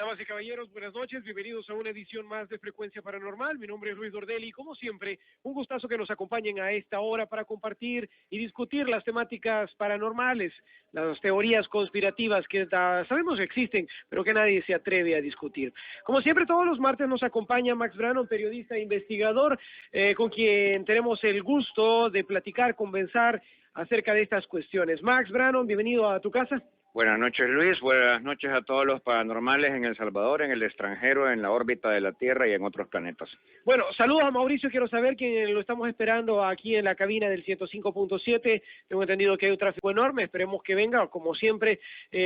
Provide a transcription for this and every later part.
Damas y caballeros, buenas noches, bienvenidos a una edición más de Frecuencia Paranormal. Mi nombre es Luis Dordelli y como siempre, un gustazo que nos acompañen a esta hora para compartir y discutir las temáticas paranormales, las teorías conspirativas que sabemos que existen, pero que nadie se atreve a discutir. Como siempre, todos los martes nos acompaña Max Brannon, periodista e investigador, con quien tenemos el gusto de platicar, conversar acerca de estas cuestiones. Max Brannon, bienvenido a tu casa. Buenas noches, Luis. Buenas noches a todos los paranormales en El Salvador, en el extranjero, en la órbita de la Tierra y en otros planetas. Bueno, saludos a Mauricio. Quiero saber quién lo estamos esperando aquí en la cabina del 105.7. Tengo entendido que hay un tráfico enorme. Esperemos que venga, como siempre,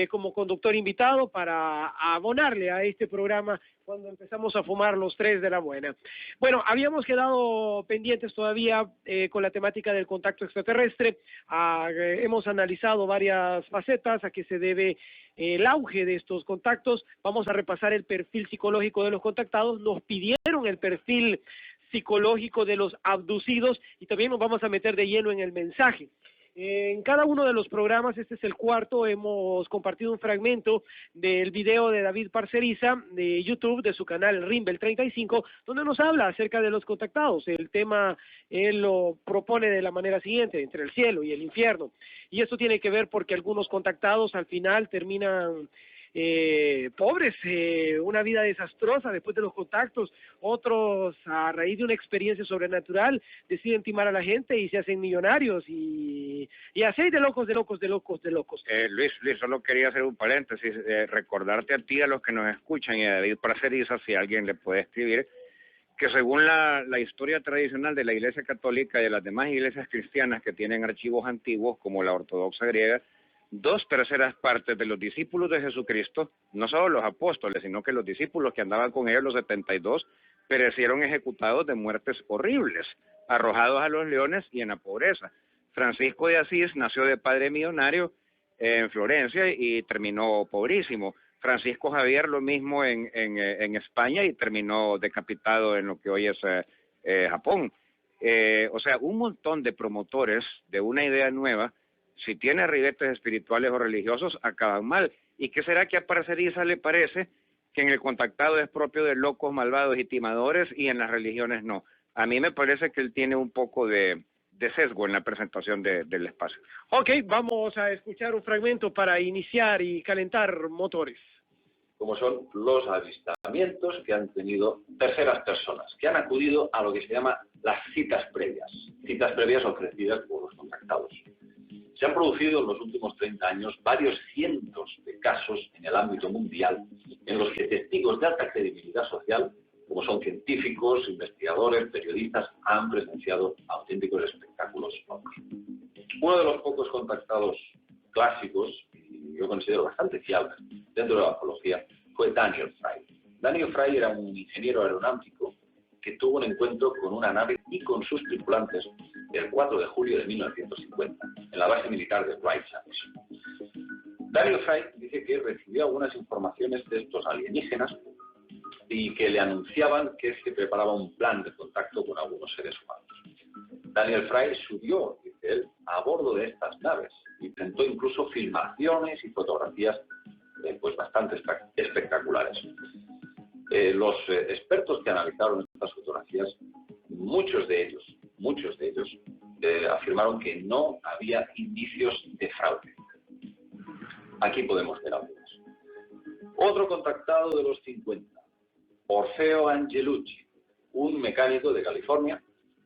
como conductor invitado para abonarle a este programa cuando empezamos a fumar los tres de la buena. Bueno, habíamos quedado pendientes todavía con la temática del contacto extraterrestre. Hemos analizado varias facetas a que se debe el auge de estos contactos. Vamos a repasar el perfil psicológico de los contactados. Nos pidieron el perfil psicológico de los abducidos y también nos vamos a meter de lleno en el mensaje. En cada uno de los programas, este es el cuarto, hemos compartido un fragmento del video de David Parceriza de YouTube, de su canal Rimbel 35, donde nos habla acerca de los contactados. El tema él lo propone de la manera siguiente, entre el cielo y el infierno. Y esto tiene que ver porque algunos contactados al final terminan pobres, una vida desastrosa después de los contactos. Otros, a raíz de una experiencia sobrenatural, deciden timar a la gente y se hacen millonarios y así de locos. Luis, solo quería hacer un paréntesis, recordarte a ti, a los que nos escuchan y a David Parceriza, si alguien le puede escribir, que según la historia tradicional de la Iglesia Católica y de las demás iglesias cristianas que tienen archivos antiguos, como la ortodoxa griega, 2/3 partes de los discípulos de Jesucristo, no solo los apóstoles, sino que los discípulos que andaban con ellos, los 72, perecieron ejecutados de muertes horribles, arrojados a los leones y en la pobreza. Francisco de Asís nació de padre millonario en Florencia y terminó pobrísimo. Francisco Javier lo mismo en España y terminó decapitado en lo que hoy es Japón. O sea, un montón de promotores de una idea nueva, si tiene ribetes espirituales o religiosos, acaban mal. ¿Y qué será que a Parceriza le parece que en el contactado es propio de locos, malvados y timadores y en las religiones no? A mí me parece que él tiene un poco de sesgo en la presentación del espacio. Ok, vamos a escuchar un fragmento para iniciar y calentar motores. Como son los avistamientos que han tenido terceras personas, que han acudido a lo que se llama las citas previas ofrecidas por los contactados. Se han producido en los últimos 30 años varios cientos de casos en el ámbito mundial en los que testigos de alta credibilidad social, como son científicos, investigadores, periodistas, han presenciado auténticos espectáculos ovni. Uno de los pocos contactados clásicos, y yo considero bastante fiables dentro de la ufología, fue Daniel Fry. Daniel Fry era un ingeniero aeronáutico que tuvo un encuentro con una nave y con sus tripulantes el 4 de julio de 1950, en la base militar de Wright Sands. Daniel Fry dice que recibió algunas informaciones de estos alienígenas y que le anunciaban que se preparaba un plan de contacto con algunos seres humanos. Daniel Fry subió, dice él, a bordo de estas naves y presentó incluso filmaciones y fotografías pues bastante espectaculares. Los expertos que analizaron estas fotografías, muchos de ellos afirmaron que no había indicios de fraude. Aquí podemos ver algunos. Otro contactado de los 50, Orfeo Angelucci, un mecánico de California,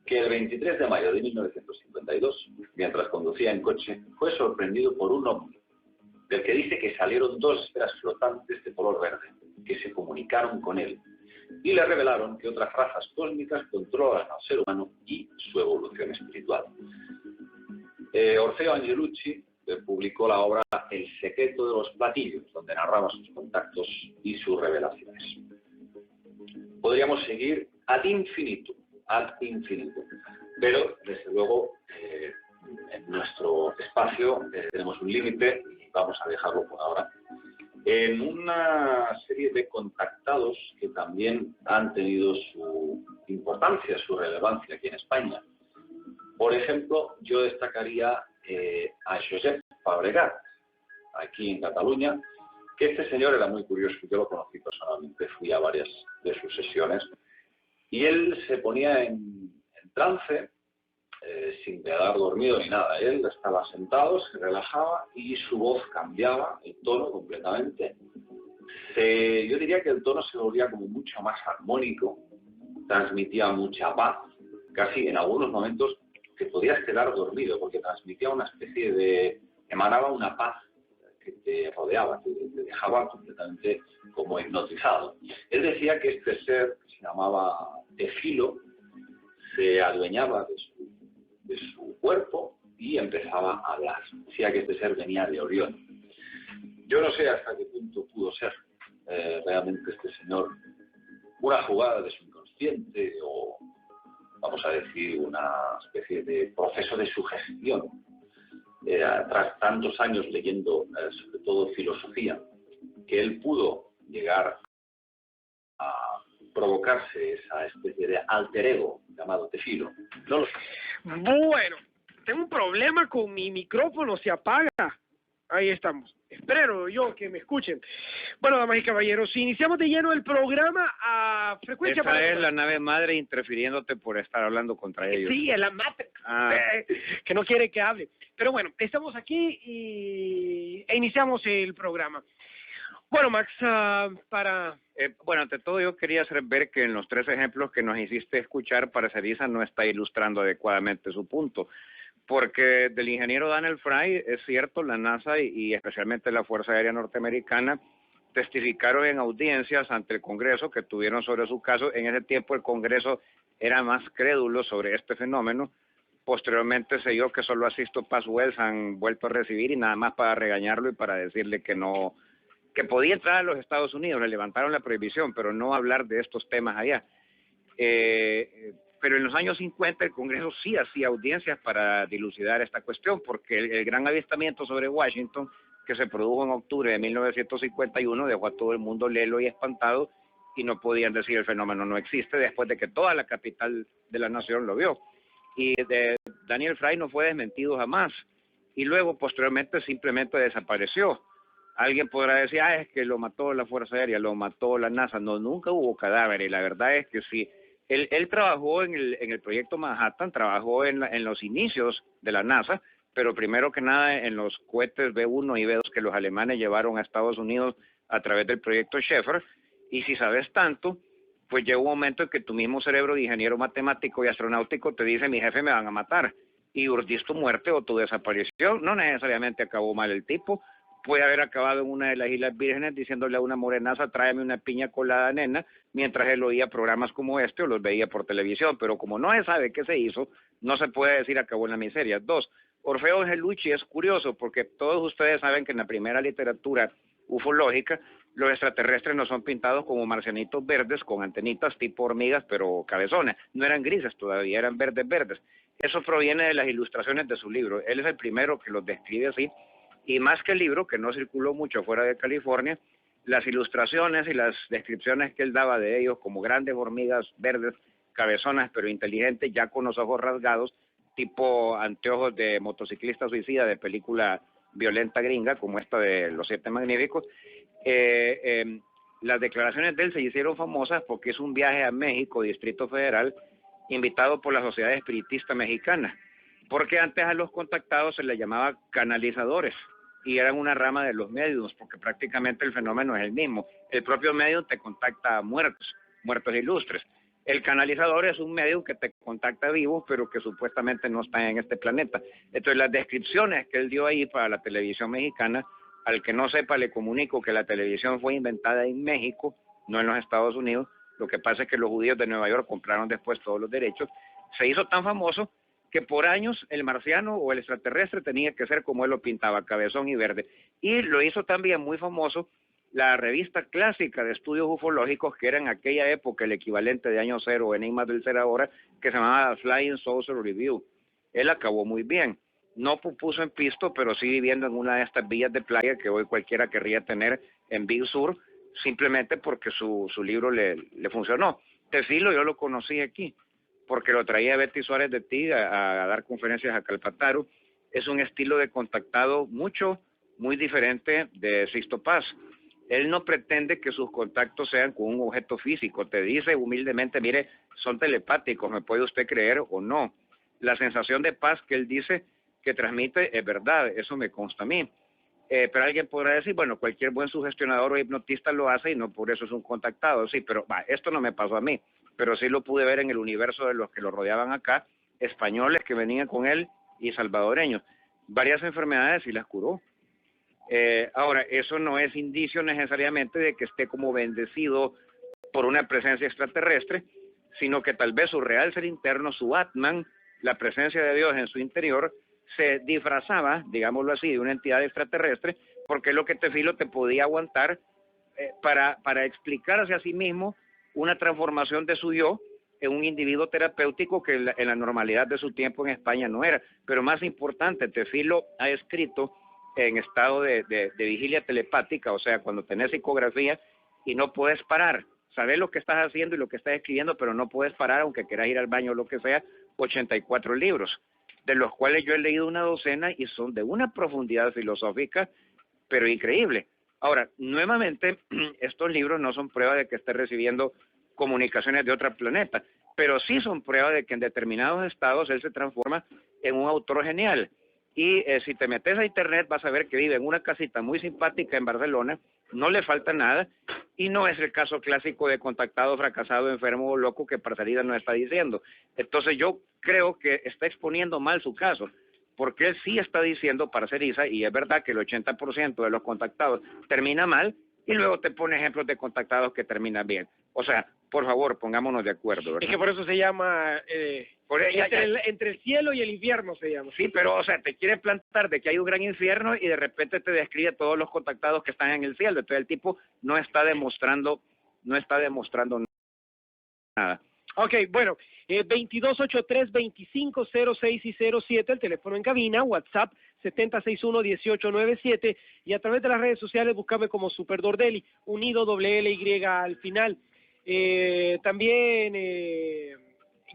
que el 23 de mayo de 1952, mientras conducía en coche, fue sorprendido por un ovni, del que dice que salieron 2 esferas flotantes de color verde, que se comunicaron con él, y le revelaron que otras razas cósmicas controlan al ser humano y su evolución espiritual. Orfeo Angelucci publicó la obra El secreto de los platillos, donde narraba sus contactos y sus revelaciones. Podríamos seguir ad infinitum, pero desde luego en nuestro espacio tenemos un límite y vamos a dejarlo por ahora. En una serie de contactados que también han tenido su importancia, su relevancia aquí en España. Por ejemplo, yo destacaría a Josep Fabregat, aquí en Cataluña, que este señor era muy curioso. Yo lo conocí personalmente, fui a varias de sus sesiones, y él se ponía en trance, sin quedar dormido ni nada. Él estaba sentado, se relajaba y su voz cambiaba, el tono completamente. Yo diría que el tono se volvía como mucho más armónico, transmitía mucha paz, casi en algunos momentos que podías quedar dormido, porque transmitía una especie de... emanaba una paz que te rodeaba, que te dejaba completamente como hipnotizado. Él decía que este ser, que se llamaba Tefilo, se adueñaba de su cuerpo y empezaba a hablar. Decía que este ser venía de Orión. Yo no sé hasta qué punto pudo ser realmente este señor una jugada de su inconsciente o, vamos a decir, una especie de proceso de sugestión. Tras tantos años leyendo, sobre todo filosofía, que él pudo llegar a provocarse esa especie de alter ego llamado Tefilo. No lo sé. Bueno, tengo un problema con mi micrófono, se apaga. Ahí estamos. Espero yo que me escuchen. Bueno, damas y caballeros, si iniciamos de lleno el programa a frecuencia... Esa es la nave madre interfiriéndote por estar hablando contra ellos. Sí, es la Matrix, que no quiere que hable. Pero bueno, estamos aquí e iniciamos el programa. Bueno, Max, Bueno, ante todo yo quería hacer ver que en los 3 ejemplos que nos hiciste escuchar, Parcerisa no está ilustrando adecuadamente su punto. Porque del ingeniero Daniel Fry, es cierto, la NASA y especialmente la Fuerza Aérea Norteamericana testificaron en audiencias ante el Congreso que tuvieron sobre su caso. En ese tiempo el Congreso era más crédulo sobre este fenómeno. Posteriormente se dio que solo a Sixto Paz Wells han vuelto a recibir y nada más para regañarlo y para decirle que no, que podía entrar a los Estados Unidos. Le levantaron la prohibición, pero no hablar de estos temas allá. Pero en los años 50 el Congreso sí hacía audiencias para dilucidar esta cuestión, porque el gran avistamiento sobre Washington, que se produjo en octubre de 1951, dejó a todo el mundo lelo y espantado, y no podían decir el fenómeno no existe después de que toda la capital de la nación lo vio. Y Daniel Fry no fue desmentido jamás, y luego posteriormente simplemente desapareció. Alguien podrá decir, es que lo mató la Fuerza Aérea, lo mató la NASA. No, nunca hubo cadáver, y la verdad es que sí. Él trabajó en el proyecto Manhattan, trabajó en los inicios de la NASA, pero primero que nada en los cohetes B-1 y B-2 que los alemanes llevaron a Estados Unidos a través del proyecto Shepard. Y si sabes tanto, pues llega un momento en que tu mismo cerebro de ingeniero matemático y astronáutico te dice, mi jefe me van a matar, y urdís tu muerte o tu desaparición. No necesariamente acabó mal el tipo, puede haber acabado en una de las Islas Vírgenes diciéndole a una morenaza, tráeme una piña colada, nena, mientras él oía programas como este o los veía por televisión. Pero como no se sabe qué se hizo, no se puede decir acabó en la miseria. 2, Orfeo Angelucci es curioso porque todos ustedes saben que en la primera literatura ufológica los extraterrestres no son pintados como marcianitos verdes con antenitas tipo hormigas pero cabezones, no eran grises todavía, eran verdes. Eso proviene de las ilustraciones de su libro. Él es el primero que los describe así. Y más que el libro, que no circuló mucho fuera de California, las ilustraciones y las descripciones que él daba de ellos como grandes hormigas verdes, cabezonas pero inteligentes, ya con los ojos rasgados, tipo anteojos de motociclista suicida de película violenta gringa, como esta de Los Siete Magníficos. Las declaraciones de él se hicieron famosas porque es un viaje a México, Distrito Federal, invitado por la Sociedad Espiritista Mexicana, porque antes a los contactados se les llamaba canalizadores, y eran una rama de los médiums, porque prácticamente el fenómeno es el mismo. El propio medium te contacta a muertos ilustres. El canalizador es un medium que te contacta vivos, pero que supuestamente no está en este planeta. Entonces las descripciones que él dio ahí para la televisión mexicana, al que no sepa le comunico que la televisión fue inventada en México, no en los Estados Unidos. Lo que pasa es que los judíos de Nueva York compraron después todos los derechos. Se hizo tan famoso que por años el marciano o el extraterrestre tenía que ser como él lo pintaba, cabezón y verde. Y lo hizo también muy famoso la revista clásica de estudios ufológicos, que era en aquella época el equivalente de Año Cero o Enigmas del Ser Ahora, que se llamaba Flying Saucer Review. Él acabó muy bien. No puso en pisto, pero sí viviendo en una de estas villas de playa que hoy cualquiera querría tener en Big Sur, simplemente porque su libro le funcionó. Tefilo yo lo conocí aquí, porque lo traía Betty Suárez de Tig a dar conferencias a Calpataru. Es un estilo de contactado muy diferente de Sixto Paz. Él no pretende que sus contactos sean con un objeto físico. Te dice humildemente, mire, son telepáticos, me puede usted creer o no. La sensación de paz que él dice que transmite es verdad, eso me consta a mí. Pero alguien podrá decir, bueno, cualquier buen sugestionador o hipnotista lo hace y no por eso es un contactado. Sí, pero esto no me pasó a mí, pero sí lo pude ver en el universo de los que lo rodeaban acá, españoles que venían con él y salvadoreños. Varias enfermedades y las curó. Ahora, eso no es indicio necesariamente de que esté como bendecido por una presencia extraterrestre, sino que tal vez su real ser interno, su Atman, la presencia de Dios en su interior, se disfrazaba, digámoslo así, de una entidad extraterrestre, porque es lo que Tefilo te podía aguantar para explicarse a sí mismo una transformación de su yo en un individuo terapéutico que en la normalidad de su tiempo en España no era. Pero más importante, Tefilo ha escrito en estado de vigilia telepática, o sea, cuando tenés psicografía y no puedes parar, sabes lo que estás haciendo y lo que estás escribiendo, pero no puedes parar aunque quieras ir al baño o lo que sea. 84 libros, de los cuales yo he leído una docena y son de una profundidad filosófica, pero increíble. Ahora, nuevamente, estos libros no son prueba de que esté recibiendo comunicaciones de otro planeta, pero sí son prueba de que en determinados estados él se transforma en un autor genial. Y si te metes a internet vas a ver que vive en una casita muy simpática en Barcelona, no le falta nada, y no es el caso clásico de contactado, fracasado, enfermo o loco que Parcerida nos está diciendo. Entonces yo creo que está exponiendo mal su caso, porque él sí está diciendo Parceriza, y es verdad que el 80% de los contactados termina mal, y luego te pone ejemplos de contactados que terminan bien. O sea, por favor, pongámonos de acuerdo, ¿verdad? Es que por eso se llama entre el cielo y el infierno se llama. Sí, pero o sea, te quiere plantar de que hay un gran infierno y de repente te describe todos los contactados que están en el cielo. Entonces el tipo no está demostrando nada. Ok, bueno, 2283-2506 y 07, el teléfono en cabina, WhatsApp 7061-1897, y a través de las redes sociales búscame como Superdordeli, unido doble L-Y al final. También,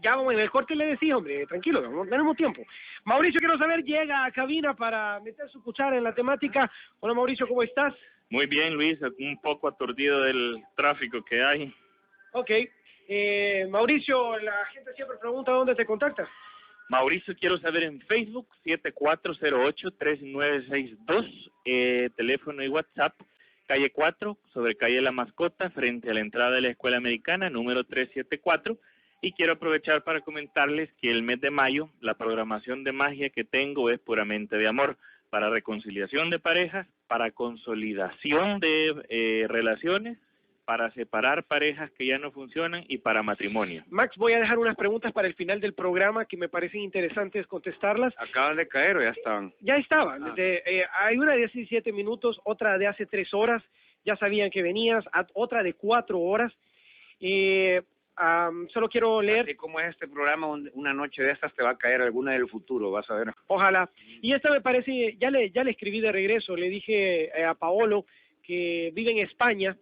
ya vamos en el corte, le decía, hombre, tranquilo, no tenemos tiempo. Mauricio, quiero saber, llega a cabina para meter su cuchara en la temática. Hola Mauricio, ¿cómo estás? Muy bien, Luis, un poco aturdido del tráfico que hay. Ok. Mauricio, la gente siempre pregunta dónde te contactas. Mauricio, quiero saber en Facebook, 7408-3962, teléfono y WhatsApp, calle 4, sobre calle La Mascota, frente a la entrada de la Escuela Americana, número 374, y quiero aprovechar para comentarles que el mes de mayo, la programación de magia que tengo es puramente de amor, para reconciliación de parejas, para consolidación de relaciones, para separar parejas que ya no funcionan y para matrimonio. Max, voy a dejar unas preguntas para el final del programa que me parecen interesantes contestarlas. ¿Acaban de caer o ya estaban? Ya estaban. Hay una de hace 17 minutos, otra de hace 3 horas, ya sabían que venías, otra de 4 horas. Solo quiero leer. Así como es este programa, una noche de estas te va a caer alguna del futuro, vas a ver. Ojalá. Y esta me parece, ya le escribí de regreso, le dije a Paolo que vive en España,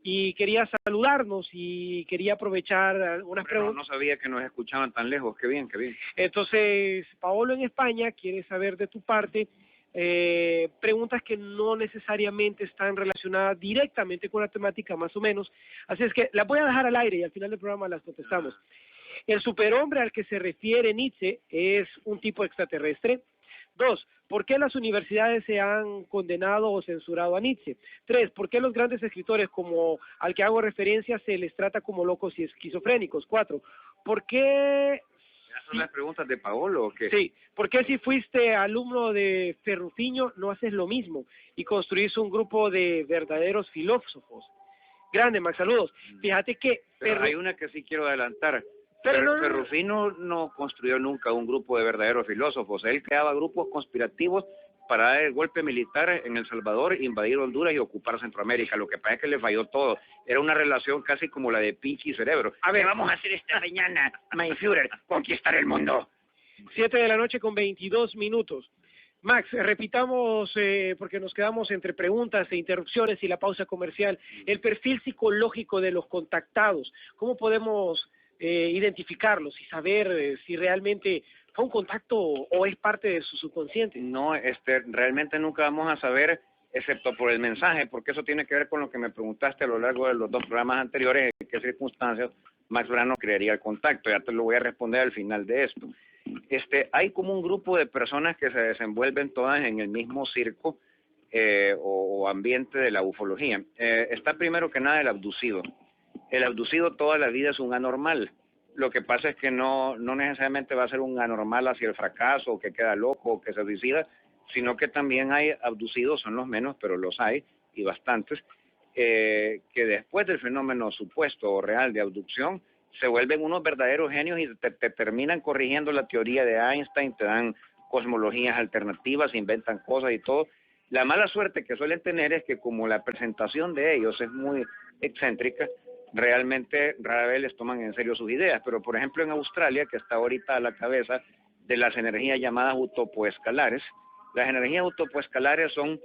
y quería saludarnos y quería aprovechar unas preguntas. No sabía que nos escuchaban tan lejos, qué bien, qué bien. Entonces, Paolo en España quiere saber de tu parte preguntas que no necesariamente están relacionadas directamente con la temática, más o menos. Así es que las voy a dejar al aire y al final del programa las contestamos. ¿El superhombre al que se refiere Nietzsche es un tipo extraterrestre? 2. ¿Por qué las universidades se han condenado o censurado a Nietzsche? 3. ¿Por qué los grandes escritores como al que hago referencia se les trata como locos y esquizofrénicos? 4. ¿Por qué... ¿Ya son las preguntas de Paolo o qué? Sí. ¿Por qué si fuiste alumno de Ferrufiño no haces lo mismo y construís un grupo de verdaderos filósofos? Grande, Max, saludos. Fíjate que... Pero hay una que sí quiero adelantar. Pero Ferrufino no construyó nunca un grupo de verdaderos filósofos. Él creaba grupos conspirativos para dar el golpe militar en El Salvador, invadir Honduras y ocupar Centroamérica. Lo que pasa es que le falló todo. Era una relación casi como la de Pinky y Cerebro. A ver, ¿qué vamos a hacer esta mañana, mein Führer? Conquistar el mundo. 7 de la noche con 22 minutos. Max, repitamos, porque nos quedamos entre preguntas e interrupciones y la pausa comercial, el perfil psicológico de los contactados. ¿Cómo podemos identificarlos y saber si realmente fue un contacto o es parte de su subconsciente? No, realmente nunca vamos a saber excepto por el mensaje, porque eso tiene que ver con lo que me preguntaste a lo largo de los dos programas anteriores, en qué circunstancias Max Brano crearía el contacto. Ya te lo voy a responder al final de esto. Hay como un grupo de personas que se desenvuelven todas en el mismo circo o ambiente de la ufología. Está primero que nada el abducido. El abducido toda la vida es un anormal. Lo que pasa es que no necesariamente va a ser un anormal hacia el fracaso, o que queda loco, o que se suicida, sino que también hay abducidos, son los menos, pero los hay, y bastantes, que después del fenómeno supuesto o real de abducción, se vuelven unos verdaderos genios y te terminan corrigiendo la teoría de Einstein, te dan cosmologías alternativas, inventan cosas y todo. La mala suerte que suelen tener es que como la presentación de ellos es muy excéntrica, realmente rara vez les toman en serio sus ideas. Pero por ejemplo en Australia, que está ahorita a la cabeza de las energías llamadas utopoescalares, las energías utopoescalares son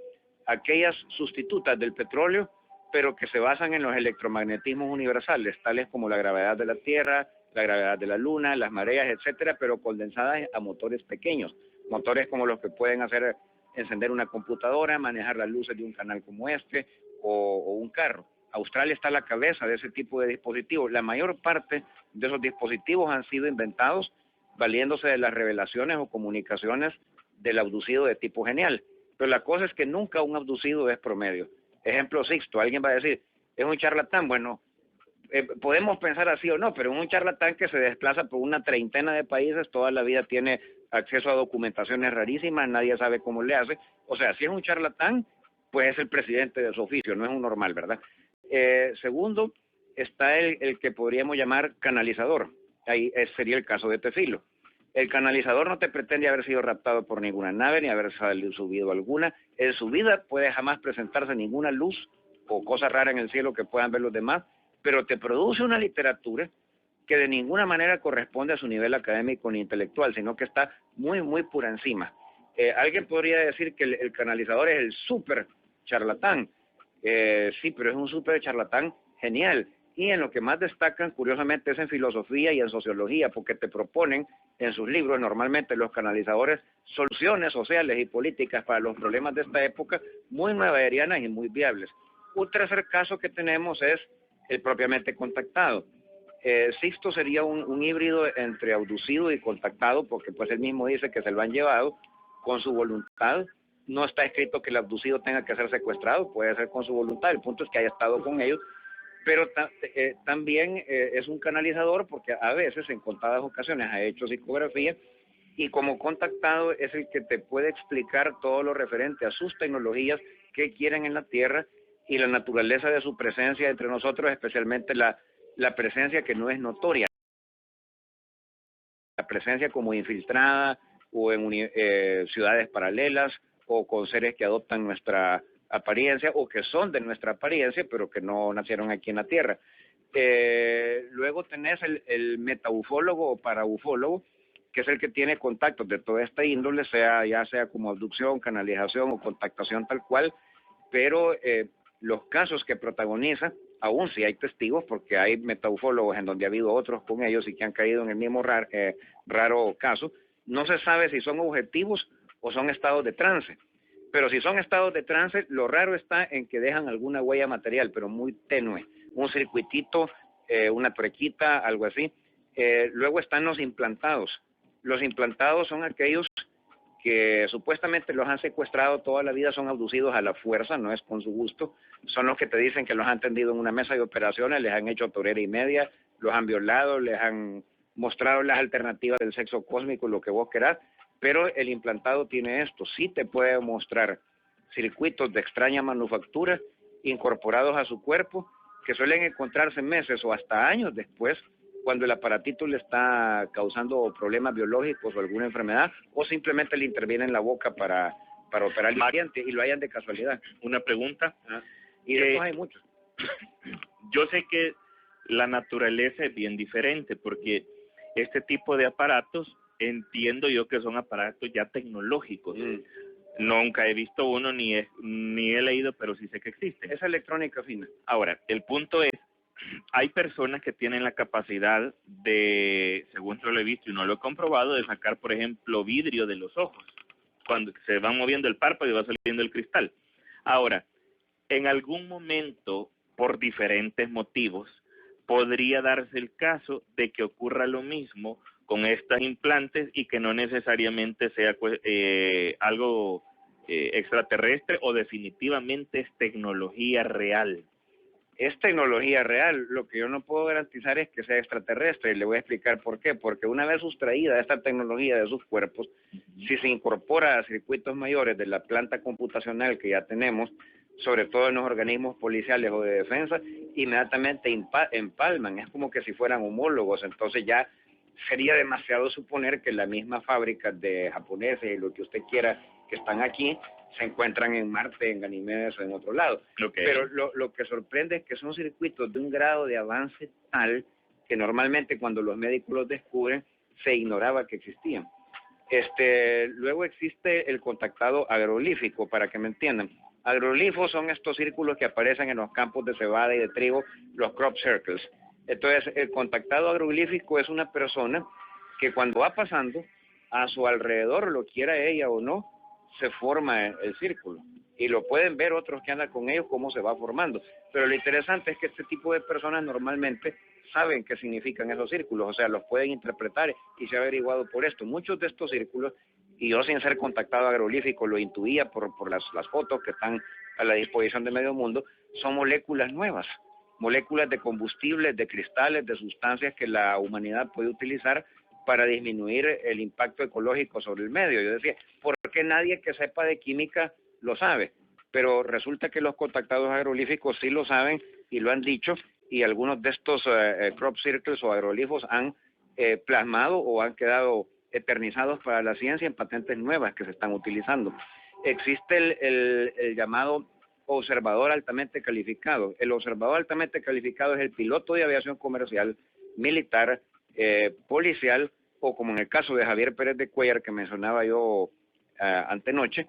aquellas sustitutas del petróleo, pero que se basan en los electromagnetismos universales, tales como la gravedad de la Tierra, la gravedad de la Luna, las mareas, etcétera, pero condensadas a motores pequeños, motores como los que pueden hacer encender una computadora, manejar las luces de un canal como este, o un carro. Australia está a la cabeza de ese tipo de dispositivos. La mayor parte de esos dispositivos han sido inventados valiéndose de las revelaciones o comunicaciones del abducido de tipo genial. Pero la cosa es que nunca un abducido es promedio. Ejemplo Sixto, alguien va a decir, ¿es un charlatán? Bueno, podemos pensar así o no, pero un charlatán que se desplaza por una treintena de países, toda la vida tiene acceso a documentaciones rarísimas, nadie sabe cómo le hace. O sea, si es un charlatán, pues es el presidente de su oficio, no es un normal, ¿verdad? Segundo, está el que podríamos llamar canalizador. Ahí sería el caso de Tefilo. El canalizador no te pretende haber sido raptado por ninguna nave ni haber subido alguna. En su vida puede jamás presentarse ninguna luz o cosa rara en el cielo que puedan ver los demás, pero te produce una literatura que de ninguna manera corresponde a su nivel académico ni intelectual, sino que está muy, muy por encima. Alguien podría decir que el canalizador es el súper charlatán. Sí, pero es un súper charlatán genial. Y en lo que más destacan, curiosamente, es en filosofía y en sociología, porque te proponen en sus libros, normalmente los canalizadores, soluciones sociales y políticas para los problemas de esta época, muy nueverianas y muy viables. Un tercer caso que tenemos es el propiamente contactado. Sixto sería un híbrido entre abducido y contactado, porque pues él mismo dice que se lo han llevado con su voluntad. No está escrito que el abducido tenga que ser secuestrado, puede ser con su voluntad, el punto es que haya estado con ellos, pero también es un canalizador porque a veces, en contadas ocasiones, ha hecho psicografía y como contactado es el que te puede explicar todo lo referente a sus tecnologías, qué quieren en la Tierra y la naturaleza de su presencia entre nosotros, especialmente la presencia que no es notoria, la presencia como infiltrada o en ciudades paralelas o con seres que adoptan nuestra apariencia o que son de nuestra apariencia pero que no nacieron aquí en la Tierra. Luego tenés el metaufólogo o paraufólogo, que es el que tiene contactos de toda esta índole, ya sea como abducción, canalización o contactación tal cual, pero los casos que protagoniza, aún si hay testigos, porque hay metaufólogos en donde ha habido otros con ellos y que han caído en el mismo raro caso, no se sabe si son objetivos o son estados de trance. Pero si son estados de trance, lo raro está en que dejan alguna huella material, pero muy tenue, un circuitito, una tuerquita, algo así. Luego están los implantados. Los implantados son aquellos que supuestamente los han secuestrado toda la vida, son abducidos a la fuerza, no es con su gusto. Son los que te dicen que los han tendido en una mesa de operaciones, les han hecho torera y media, los han violado, les han mostrado las alternativas del sexo cósmico, lo que vos querás. Pero el implantado tiene esto, sí te puede mostrar circuitos de extraña manufactura incorporados a su cuerpo que suelen encontrarse meses o hasta años después cuando el aparatito le está causando problemas biológicos o alguna enfermedad o simplemente le interviene en la boca para operar el paciente y lo hayan de casualidad. Una pregunta. Y de estos hay muchos. Yo sé que la naturaleza es bien diferente porque este tipo de aparatos entiendo yo que son aparatos ya tecnológicos. Nunca he visto uno ni he leído, pero sí sé que existe. Es electrónica fina. Ahora, el punto es, hay personas que tienen la capacidad de, según yo lo he visto y no lo he comprobado, de sacar, por ejemplo, vidrio de los ojos. Cuando se va moviendo el párpado y va saliendo el cristal. Ahora, en algún momento, por diferentes motivos, podría darse el caso de que ocurra lo mismo con estos implantes y que no necesariamente sea algo extraterrestre o definitivamente es tecnología real. Es tecnología real. Lo que yo no puedo garantizar es que sea extraterrestre, y le voy a explicar por qué. Porque una vez sustraída esta tecnología de sus cuerpos, si se incorpora a circuitos mayores de la planta computacional que ya tenemos, sobre todo en los organismos policiales o de defensa, inmediatamente empalman. Es como que si fueran homólogos. Entonces ya sería demasiado suponer que la misma fábrica de japoneses y lo que usted quiera que están aquí se encuentran en Marte, en Ganímedes o en otro lado. Okay. Pero lo que sorprende es que son circuitos de un grado de avance tal que normalmente cuando los médicos los descubren se ignoraba que existían. Luego existe el contactado agroglífico, para que me entiendan. Agroglifos son estos círculos que aparecen en los campos de cebada y de trigo, los crop circles. Entonces, el contactado agroglífico es una persona que cuando va pasando a su alrededor, lo quiera ella o no, se forma el círculo. Y lo pueden ver otros que andan con ellos cómo se va formando. Pero lo interesante es que este tipo de personas normalmente saben qué significan esos círculos, o sea, los pueden interpretar y se ha averiguado por esto. Muchos de estos círculos, y yo sin ser contactado agroglífico lo intuía por las fotos que están a la disposición de medio mundo, son moléculas nuevas, moléculas de combustibles, de cristales, de sustancias que la humanidad puede utilizar para disminuir el impacto ecológico sobre el medio. Yo decía, ¿por qué nadie que sepa de química lo sabe? Pero resulta que los contactados agroglíficos sí lo saben y lo han dicho, y algunos de estos crop circles o agroglifos han plasmado o han quedado eternizados para la ciencia en patentes nuevas que se están utilizando. Existe el llamado observador altamente calificado. El observador altamente calificado es el piloto de aviación comercial, militar, policial, o como en el caso de Javier Pérez de Cuellar, que mencionaba yo antenoche,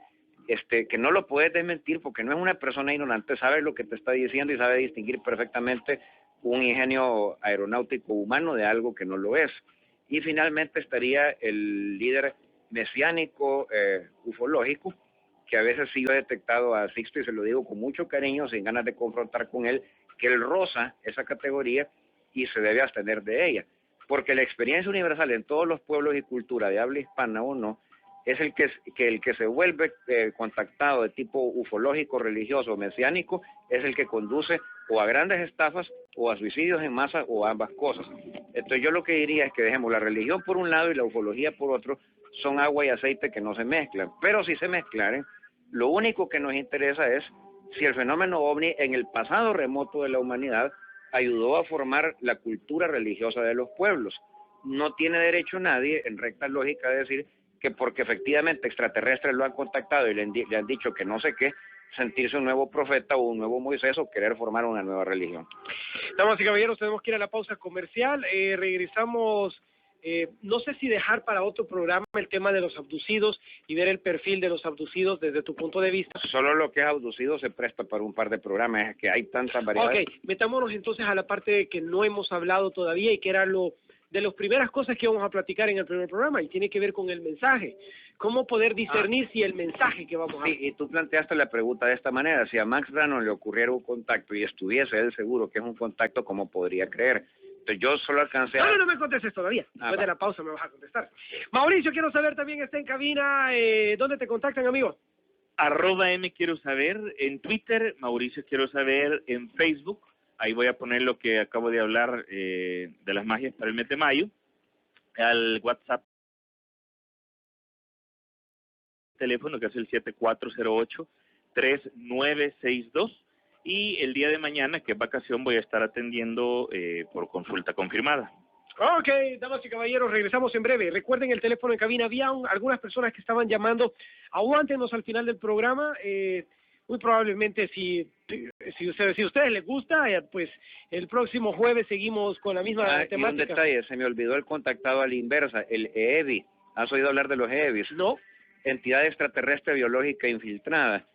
que no lo puedes desmentir porque no es una persona ignorante, sabe lo que te está diciendo y sabe distinguir perfectamente un ingenio aeronáutico humano de algo que no lo es. Y finalmente estaría el líder mesiánico ufológico, que a veces sí yo he detectado a Sixto, y se lo digo con mucho cariño, sin ganas de confrontar con él, que él roza esa categoría y se debe abstener de ella. Porque la experiencia universal en todos los pueblos y culturas de habla hispana o no, es el que se vuelve contactado de tipo ufológico, religioso, mesiánico, es el que conduce o a grandes estafas o a suicidios en masa o a ambas cosas. Entonces yo lo que diría es que dejemos la religión por un lado y la ufología por otro, son agua y aceite que no se mezclan. Pero si se mezclaran, lo único que nos interesa es si el fenómeno ovni en el pasado remoto de la humanidad ayudó a formar la cultura religiosa de los pueblos. No tiene derecho nadie, en recta lógica, a decir que porque efectivamente extraterrestres lo han contactado y le han dicho que no sé qué, sentirse un nuevo profeta o un nuevo Moisés o querer formar una nueva religión. Damas y caballeros, tenemos que ir a la pausa comercial. Regresamos, no sé si dejar para otro programa el tema de los abducidos y ver el perfil de los abducidos desde tu punto de vista. Solo lo que es abducido se presta para un par de programas, es que hay tantas variedades. Ok, metámonos entonces a la parte que no hemos hablado todavía y que era de las primeras cosas que vamos a platicar en el primer programa, y tiene que ver con el mensaje. ¿Cómo poder discernir si el mensaje que vamos a... Sí, y tú planteaste la pregunta de esta manera: si a Max Brannon le ocurriera un contacto y estuviese él seguro que es un contacto, ¿cómo podría creer? Entonces yo solo alcancé a... No me contestes todavía. Después de la pausa me vas a contestar. Mauricio, quiero saber, también está en cabina. ¿Dónde te contactan, amigo? @M quiero saber en Twitter, Mauricio quiero saber en Facebook. Ahí voy a poner lo que acabo de hablar de las magias para el mes de mayo. Al WhatsApp teléfono, que es el 7408-3962. Y el día de mañana, que es vacación, voy a estar atendiendo por consulta confirmada. Ok, damas y caballeros, regresamos en breve. Recuerden el teléfono en cabina. Había algunas personas que estaban llamando. Aguántenos al final del programa. Muy probablemente si a ustedes les gusta, pues el próximo jueves seguimos con la misma temática. Y un detalle, se me olvidó el contactado a la inversa, el EEBI. ¿Has oído hablar de los EEBIs? No. Entidad extraterrestre biológica infiltrada.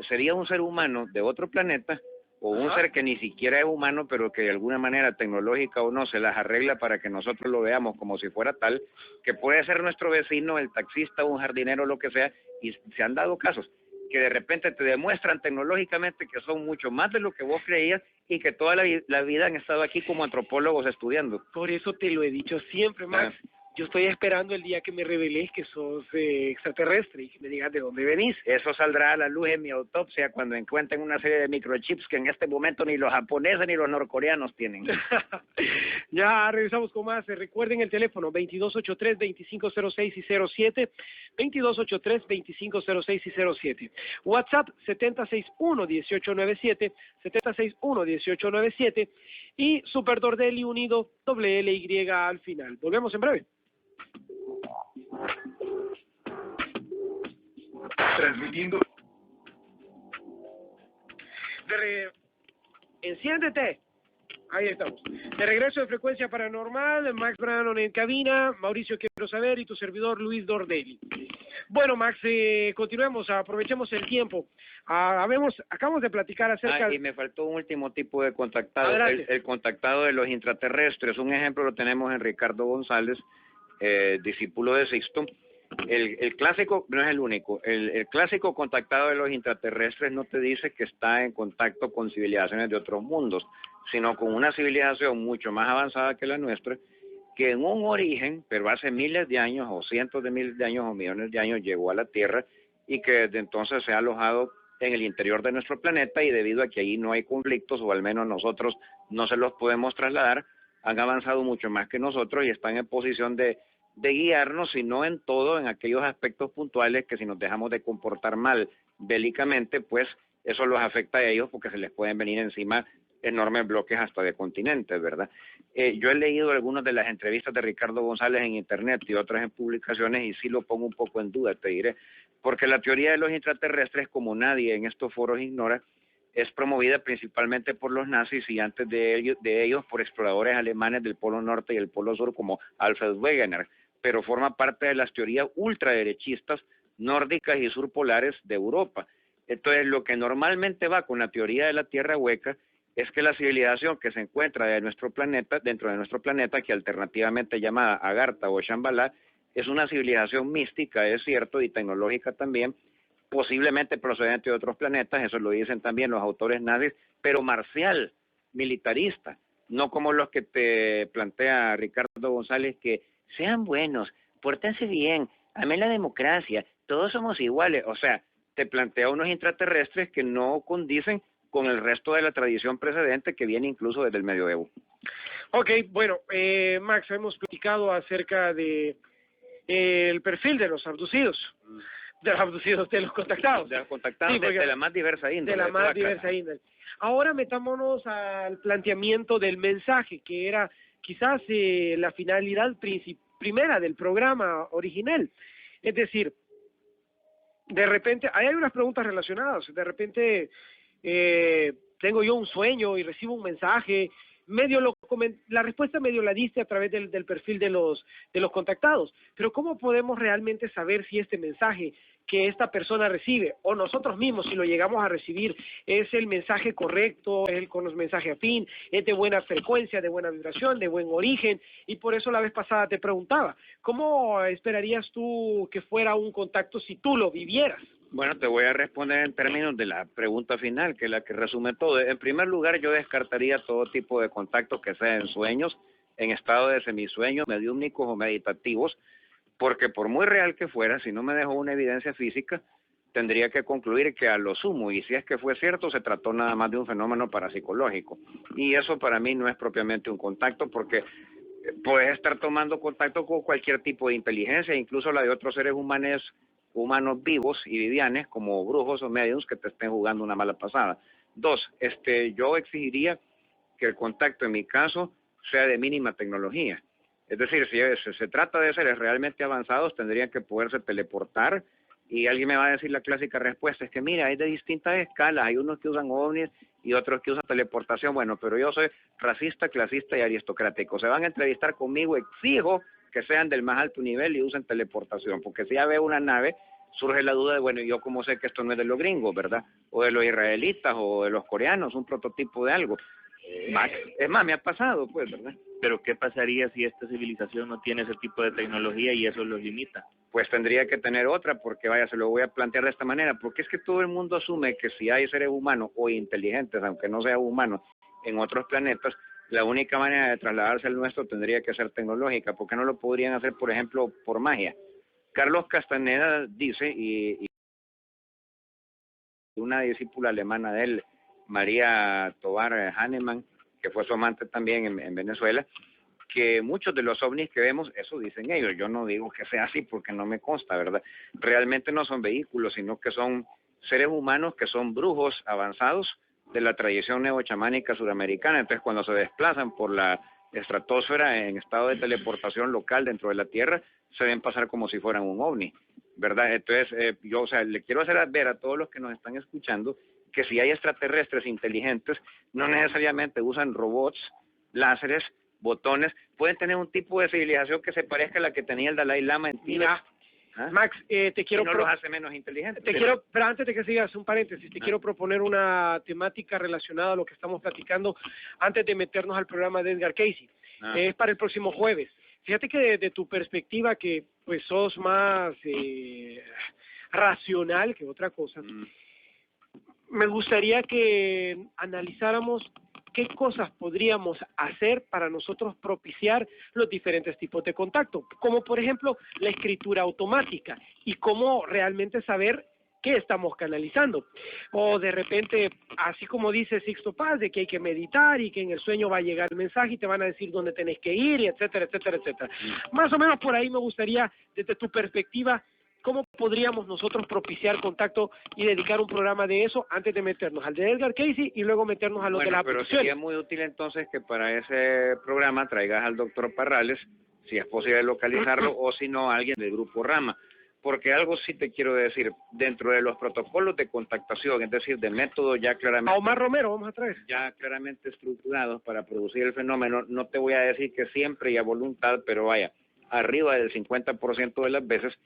Sería un ser humano de otro planeta, o un ser que ni siquiera es humano, pero que de alguna manera, tecnológica o no, se las arregla para que nosotros lo veamos como si fuera tal, que puede ser nuestro vecino, el taxista, un jardinero, lo que sea, y se han dado casos. que de repente te demuestran tecnológicamente que son mucho más de lo que vos creías y que toda la vida han estado aquí como antropólogos estudiando. Por eso te lo he dicho siempre, Max. Yo estoy esperando el día que me reveles que sos extraterrestre y que me digas de dónde venís. Eso saldrá a la luz en mi autopsia cuando encuentren una serie de microchips que en este momento ni los japoneses ni los norcoreanos tienen. Ya regresamos con más. Recuerden el teléfono 2283-2506 y 07, 2283-2506 y 07. WhatsApp 761-1897, 761-1897 y Super Dordelli unido WLY al final. Volvemos en breve. Transmitiendo. Enciéndete. Ahí estamos. De regreso de Frecuencia Paranormal, Max Brannon en cabina, Mauricio Quiero Saber y tu servidor Luis Dordelli. Bueno, Max, continuemos, aprovechemos el tiempo. Acabamos de platicar acerca... Y me faltó un último tipo de contactado, el contactado de los intraterrestres. Un ejemplo lo tenemos en Ricardo González, discípulo de Sixto. El clásico, no es el único, el clásico contactado de los intraterrestres no te dice que está en contacto con civilizaciones de otros mundos, sino con una civilización mucho más avanzada que la nuestra, que en un origen, pero hace miles de años o cientos de miles de años o millones de años llegó a la Tierra y que desde entonces se ha alojado en el interior de nuestro planeta y debido a que ahí no hay conflictos o al menos nosotros no se los podemos trasladar, han avanzado mucho más que nosotros y están en posición de guiarnos, sino en todo, en aquellos aspectos puntuales que si nos dejamos de comportar mal bélicamente, pues eso los afecta a ellos porque se les pueden venir encima enormes bloques hasta de continentes, ¿verdad? Yo he leído algunas de las entrevistas de Ricardo González en internet y otras en publicaciones y sí lo pongo un poco en duda, te diré, porque la teoría de los intraterrestres, como nadie en estos foros ignora, es promovida principalmente por los nazis y antes de ellos por exploradores alemanes del Polo Norte y el Polo Sur como Alfred Wegener, pero forma parte de las teorías ultraderechistas nórdicas y surpolares de Europa. Entonces, lo que normalmente va con la teoría de la Tierra hueca es que la civilización que se encuentra dentro de nuestro planeta, que alternativamente llamada Agartha o Shambhala, es una civilización mística, es cierto, y tecnológica también, posiblemente procedente de otros planetas, eso lo dicen también los autores nazis, pero marcial, militarista, no como los que te plantea Ricardo González, que sean buenos, pórtense bien, amen la democracia, todos somos iguales. O sea, te plantea unos intraterrestres que no condicen con el resto de la tradición precedente que viene incluso desde el medioevo. Ok, bueno, Max, hemos platicado acerca de el perfil de los abducidos. De los abducidos, de los contactados. De los contactados, sí, de la más diversa índole. De la más diversa índole. Ahora metámonos al planteamiento del mensaje, que era quizás la finalidad primera del programa original. Es decir, de repente, hay unas preguntas relacionadas, de repente tengo yo un sueño y recibo un mensaje, la respuesta medio la diste a través del perfil de los contactados, pero ¿cómo podemos realmente saber si este mensaje que esta persona recibe, o nosotros mismos si lo llegamos a recibir, es el mensaje correcto, es con los mensajes afín, es de buena frecuencia, de buena vibración, de buen origen? Y por eso la vez pasada te preguntaba, ¿cómo esperarías tú que fuera un contacto si tú lo vivieras? Bueno, te voy a responder en términos de la pregunta final, que es la que resume todo. En primer lugar, yo descartaría todo tipo de contactos que sean en sueños, en estado de semisueños, mediúmnicos o meditativos, porque por muy real que fuera, si no me dejó una evidencia física, tendría que concluir que a lo sumo, y si es que fue cierto, se trató nada más de un fenómeno parapsicológico. Y eso para mí no es propiamente un contacto, porque puedes estar tomando contacto con cualquier tipo de inteligencia, incluso la de otros seres humanos vivos y vivianes, como brujos o mediums que te estén jugando una mala pasada. Dos, yo exigiría que el contacto en mi caso sea de mínima tecnología. Es decir, si se trata de seres realmente avanzados, tendrían que poderse teleportar, y alguien me va a decir la clásica respuesta, es que mira, hay de distintas escalas, hay unos que usan ovnis y otros que usan teleportación. Bueno, pero yo soy racista, clasista y aristocrático. Se van a entrevistar conmigo, exijo que sean del más alto nivel y usen teleportación, porque si ya veo una nave, surge la duda de, bueno, yo cómo sé que esto no es de los gringos, ¿verdad? O de los israelitas o de los coreanos, un prototipo de algo. Max, Es más, me ha pasado, pues, ¿verdad? pero ¿qué pasaría si esta civilización no tiene ese tipo de tecnología y eso los limita? Pues tendría que tener otra, porque vaya, se lo voy a plantear de esta manera, porque es que todo el mundo asume que si hay seres humanos o inteligentes, aunque no sean humanos, en otros planetas, la única manera de trasladarse al nuestro tendría que ser tecnológica, porque no lo podrían hacer, por ejemplo, por magia. Carlos Castaneda dice, y una discípula alemana de él, María Tovar Hahnemann, que fue su amante también en Venezuela, que muchos de los ovnis que vemos, eso dicen ellos, yo no digo que sea así porque no me consta, ¿verdad? Realmente no son vehículos, sino que son seres humanos que son brujos avanzados de la tradición neochamánica suramericana. Entonces, cuando se desplazan por la estratosfera en estado de teleportación local dentro de la Tierra, se ven pasar como si fueran un ovni, ¿verdad? Entonces, yo, o sea, le quiero hacer ver a todos los que nos están escuchando que si hay extraterrestres inteligentes, no necesariamente usan robots, láseres, botones, pueden tener un tipo de civilización que se parezca a la que tenía el Dalai Lama en Tíbet. Mira, ¿Ah? Max, te quiero... Y no los hace menos inteligentes. Pero antes de que sigas, un paréntesis, te quiero proponer una temática relacionada a lo que estamos platicando antes de meternos al programa de Edgar Cayce. Es para el próximo jueves. Fíjate que desde tu perspectiva, que pues sos más racional que otra cosa, me gustaría que analizáramos qué cosas podríamos hacer para nosotros propiciar los diferentes tipos de contacto, como por ejemplo la escritura automática y cómo realmente saber qué estamos canalizando. O de repente, así como dice Sixto Paz, de que hay que meditar y que en el sueño va a llegar el mensaje y te van a decir dónde tenés que ir, y etcétera, etcétera, etcétera. Más o menos por ahí me gustaría, desde tu perspectiva, ¿cómo podríamos nosotros propiciar contacto y dedicar un programa de eso antes de meternos al de Edgar Cayce y luego meternos a los de la pero abducción? sería muy útil entonces que para ese programa traigas al doctor Parrales, si es posible localizarlo, o si no, alguien del grupo Rama. Porque algo sí te quiero decir, dentro de los protocolos de contactación, es decir, de método ya claramente... A Omar Romero vamos a traer. Ya claramente estructurados para producir el fenómeno, no te voy a decir que siempre y a voluntad, pero vaya, arriba del 50% de las veces,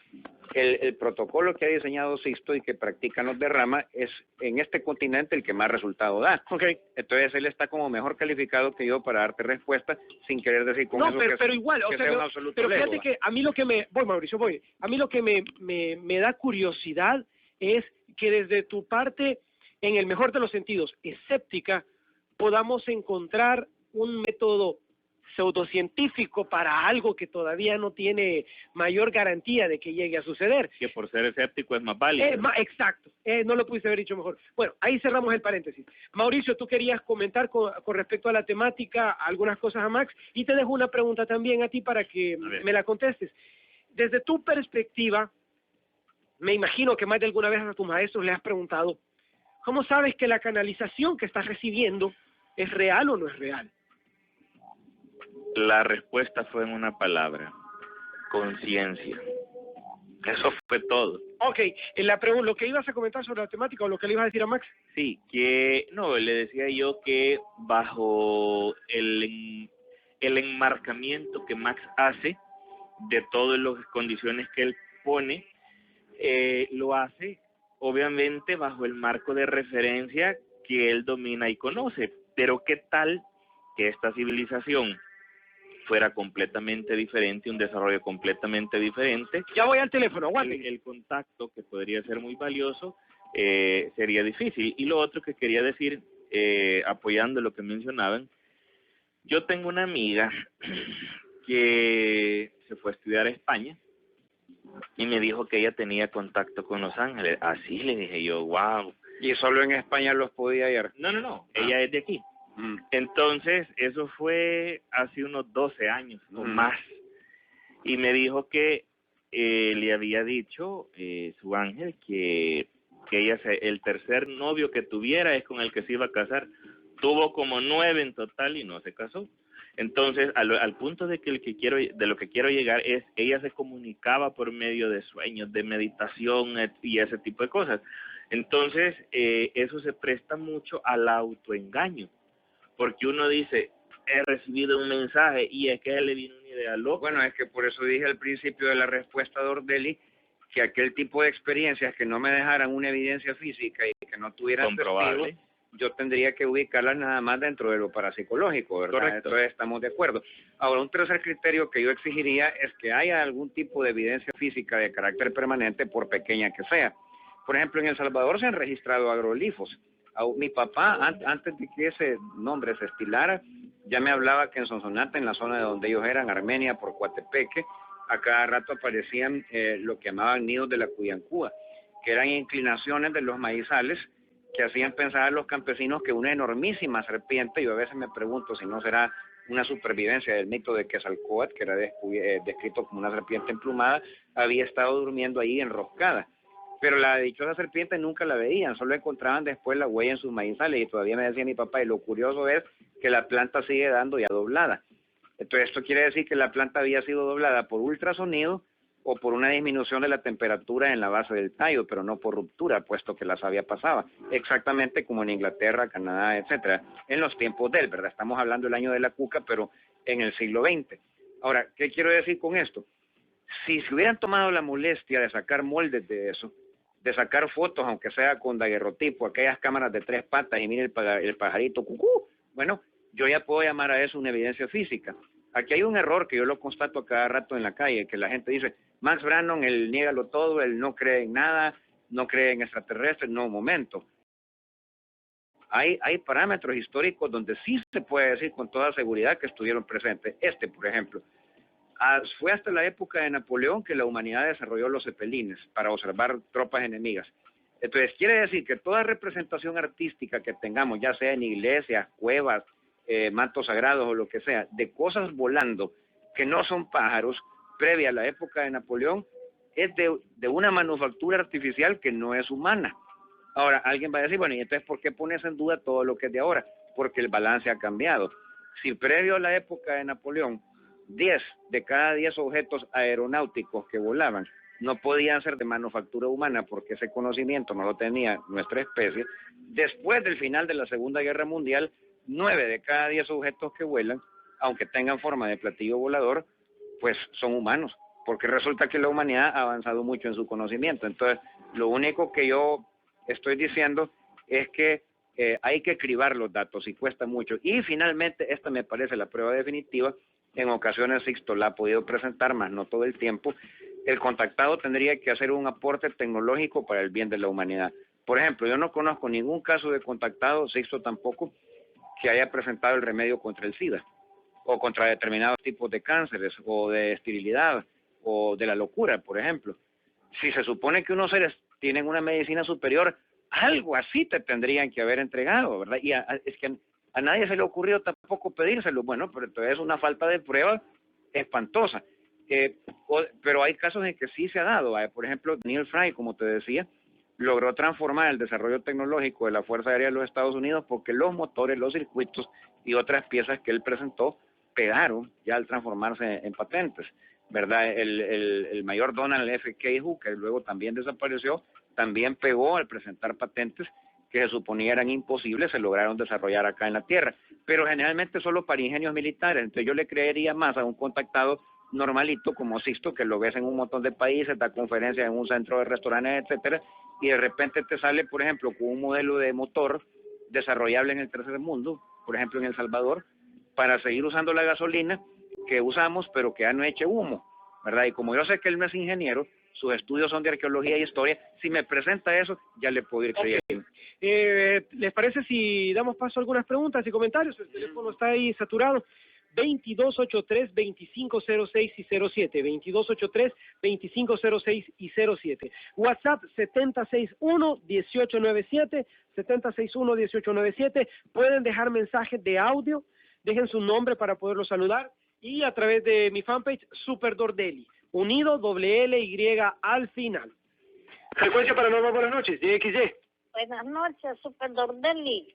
el protocolo que ha diseñado Sixto y que practican los de Rama es en este continente el que más resultado da. Okay. Entonces él está como mejor calificado que yo para darte respuesta sin querer decir con eso pero igual, que o sea, sea un absoluto pero lego, fíjate que a mí lo que a mí lo que me da curiosidad es que desde tu parte, en el mejor de los sentidos, escéptica, podamos encontrar un método pseudocientífico para algo que todavía no tiene mayor garantía de que llegue a suceder. Que por ser escéptico es más válido. Exacto, no lo pudiste haber dicho mejor. Bueno, ahí cerramos el paréntesis. Mauricio, tú querías comentar con respecto a la temática algunas cosas a Max, y te dejo una pregunta también a ti para que me la contestes. Desde tu perspectiva, me imagino que más de alguna vez a tus maestros le has preguntado, ¿cómo sabes que la canalización que estás recibiendo es real o no es real? La respuesta fue en una palabra: conciencia. Eso fue todo. Ok, lo que ibas a comentar sobre la temática o lo que le ibas a decir a Max. Sí, que no, le decía yo que bajo el enmarcamiento que Max hace de todas las condiciones que él pone, lo hace obviamente bajo el marco de referencia que él domina y conoce. Pero ¿qué tal que esta civilización fuera completamente diferente, un desarrollo completamente diferente? Ya voy al teléfono, aguante. El contacto, que podría ser muy valioso, sería difícil. Y lo otro que quería decir, apoyando lo que mencionaban, yo tengo una amiga que se fue a estudiar a España y me dijo que ella tenía contacto con Los Ángeles. Así le dije yo, wow. Y solo en España los podía hallar. No, ella es de aquí. Entonces, eso fue hace unos 12 años o más. Y me dijo que le había dicho su ángel que ella el tercer novio que tuviera es con el que se iba a casar. Tuvo como 9 en total y no se casó. Entonces, al punto de que de lo que quiero llegar es, ella se comunicaba por medio de sueños, de meditación y ese tipo de cosas. Entonces, eso se presta mucho al autoengaño. Porque uno dice, he recibido un mensaje y es que le vino una idea loca. Bueno, es que por eso dije al principio de la respuesta de Ordelli que aquel tipo de experiencias que no me dejaran una evidencia física y que no tuvieran comprobable, yo tendría que ubicarlas nada más dentro de lo parapsicológico, ¿verdad? Correcto. Entonces estamos de acuerdo. Ahora, un tercer criterio que yo exigiría es que haya algún tipo de evidencia física de carácter permanente, por pequeña que sea. Por ejemplo, en El Salvador se han registrado agroglifos. Mi papá, antes de que ese nombre se estilara, ya me hablaba que en Sonsonate, en la zona de donde ellos eran, Armenia, por Coatepeque, a cada rato aparecían lo que llamaban nidos de la Cuyancúa, que eran inclinaciones de los maizales que hacían pensar a los campesinos que una enormísima serpiente, yo a veces me pregunto si no será una supervivencia del mito de Quetzalcóatl, que era descrito como una serpiente emplumada, había estado durmiendo ahí enroscada. Pero la dichosa serpiente nunca la veían, solo encontraban después la huella en sus maizales, y todavía me decía mi papá, y lo curioso es que la planta sigue dando ya doblada. Entonces esto quiere decir que la planta había sido doblada por ultrasonido o por una disminución de la temperatura en la base del tallo, pero no por ruptura, puesto que la savia pasaba, exactamente como en Inglaterra, Canadá, etcétera, en los tiempos de él, ¿verdad? Estamos hablando del año de la cuca, pero en el siglo XX. Ahora, ¿qué quiero decir con esto? Si se hubieran tomado la molestia de sacar moldes de eso, de sacar fotos, aunque sea con daguerrotipo, aquellas cámaras de 3 patas, y mire el pajarito cucú, bueno, yo ya puedo llamar a eso una evidencia física. Aquí hay un error que yo lo constato a cada rato en la calle, que la gente dice, Max Brannon, él niégalo todo, él no cree en nada, no cree en extraterrestres. No, momento. Hay parámetros históricos donde sí se puede decir con toda seguridad que estuvieron presentes. Por ejemplo, fue hasta la época de Napoleón que la humanidad desarrolló los cepelines para observar tropas enemigas. Entonces, quiere decir que toda representación artística que tengamos, ya sea en iglesias, cuevas, mantos sagrados o lo que sea, de cosas volando que no son pájaros, previa a la época de Napoleón, es de una manufactura artificial que no es humana. Ahora, alguien va a decir, bueno, ¿y entonces por qué pones en duda todo lo que es de ahora? Porque el balance ha cambiado. Si previo a la época de Napoleón, 10 de cada 10 objetos aeronáuticos que volaban no podían ser de manufactura humana porque ese conocimiento no lo tenía nuestra especie, después del final de la Segunda Guerra Mundial, 9 de cada 10 objetos que vuelan, aunque tengan forma de platillo volador, pues son humanos, porque resulta que la humanidad ha avanzado mucho en su conocimiento. Entonces, lo único que yo estoy diciendo es que hay que cribar los datos y cuesta mucho. Y finalmente, esta me parece la prueba definitiva. En ocasiones Sixto la ha podido presentar, más no todo el tiempo. El contactado tendría que hacer un aporte tecnológico para el bien de la humanidad. Por ejemplo, yo no conozco ningún caso de contactado, Sixto tampoco, que haya presentado el remedio contra el SIDA, o contra determinados tipos de cánceres, o de esterilidad, o de la locura, por ejemplo. Si se supone que unos seres tienen una medicina superior, algo así te tendrían que haber entregado, ¿verdad? Y es que a nadie se le ocurrió tampoco pedírselo. Bueno, pero entonces es una falta de prueba espantosa. Pero hay casos en que sí se ha dado. Por ejemplo, Neil Fry, como te decía, logró transformar el desarrollo tecnológico de la Fuerza Aérea de los Estados Unidos porque los motores, los circuitos y otras piezas que él presentó pegaron ya al transformarse en patentes, ¿verdad? El mayor Donald F. Cahill, que luego también desapareció, también pegó al presentar patentes que se suponía eran imposibles, se lograron desarrollar acá en la Tierra, pero generalmente solo para ingenios militares. Entonces yo le creería más a un contactado normalito como Sixto, que lo ves en un montón de países, da conferencias en un centro de restaurantes, etcétera, y de repente te sale, por ejemplo, con un modelo de motor desarrollable en el tercer mundo, por ejemplo en El Salvador, para seguir usando la gasolina que usamos, pero que ya no eche humo, ¿verdad? Y como yo sé que él no es ingeniero, sus estudios son de arqueología y historia, si me presenta eso, ya le puedo ir creyendo. ¿Les parece si damos paso a algunas preguntas y comentarios? El teléfono está ahí saturado. 2283-2506 y 07, 2283-2506 y 07. WhatsApp 761-1897, 761-1897. Pueden dejar mensajes de audio, dejen su nombre para poderlo saludar, y a través de mi fanpage Super Dordelli, unido LLY al final. Frecuencia Paranormal, buenas noches, DXY. Buenas noches, Super Dordelli.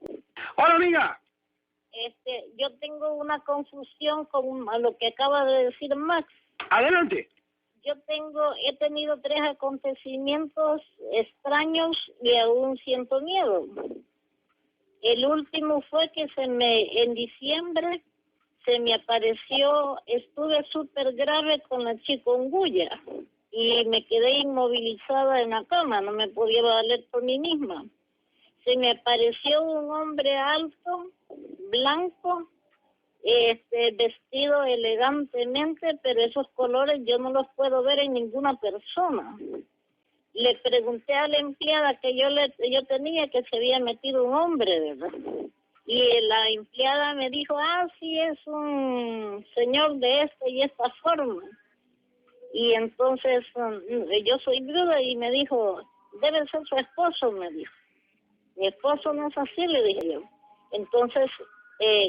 Hola, amiga. Yo tengo una confusión con lo que acaba de decir Max. Adelante. He tenido 3 acontecimientos extraños y aún siento miedo. El último fue que en diciembre se me apareció, estuve súper grave con la chikungunya y me quedé inmovilizada en la cama, no me podía valer por mí misma. se me apareció un hombre alto, blanco, vestido elegantemente, pero esos colores yo no los puedo ver en ninguna persona. Le pregunté a la empleada que yo tenía que se había metido un hombre, ¿verdad? Y la empleada me dijo, sí, es un señor de esta y esta forma. Y entonces yo soy viuda y me dijo, debe ser su esposo, me dijo. Mi esposo no es así, le dije yo. Entonces,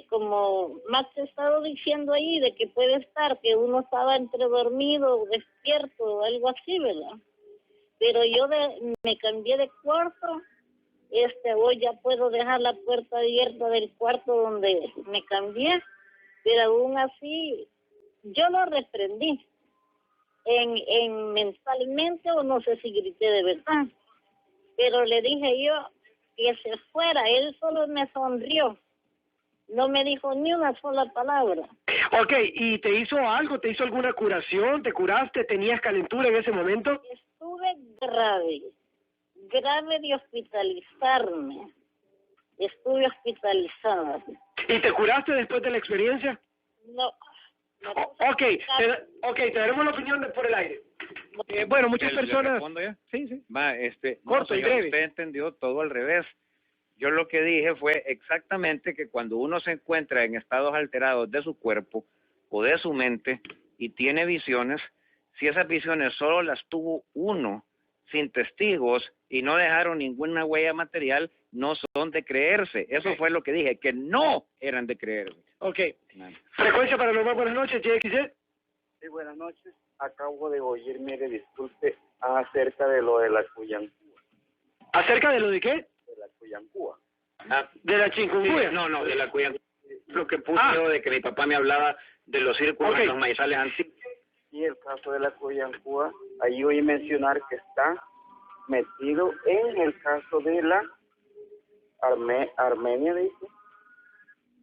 como Max ha estado diciendo ahí, de que puede estar, que uno estaba entre dormido o despierto o algo así, ¿verdad? Pero yo me cambié de cuarto, hoy ya puedo dejar la puerta abierta del cuarto donde me cambié, pero aún así, yo lo reprendí, en mentalmente o no sé si grité de verdad, pero le dije yo que se fuera, él solo me sonrió, no me dijo ni una sola palabra. Ok, ¿y te hizo algo? ¿Te hizo alguna curación? ¿Te curaste? ¿Tenías calentura en ese momento? Estuve grave de hospitalizarme. Estuve hospitalizada. ¿Y te curaste después de la experiencia? No. Te daremos la opinión por el aire. Bueno, muchas personas... ¿Le respondo ya? Sí. Va, Corto y señor, breve. usted entendió todo al revés. Yo lo que dije fue exactamente que cuando uno se encuentra en estados alterados de su cuerpo o de su mente y tiene visiones, si esas visiones solo las tuvo uno, sin testigos, y no dejaron ninguna huella material, no son de creerse. Eso fue lo que dije, que no eran de creerse. Ok. Frecuencia Paranormal, buenas noches, JXZ. Sí, buenas noches. Acabo de oír, mire, disculpe, acerca de lo de la Cuyancúa. ¿Acerca de lo de qué? De la Cuyancúa. De la chikungunya. No, de la cuya. Lo que puse yo de que mi papá me hablaba de los círculos de los maizales antiguos. Y el caso de la Cuyancúa, ahí oí mencionar que está metido en el caso de la Armenia, dice,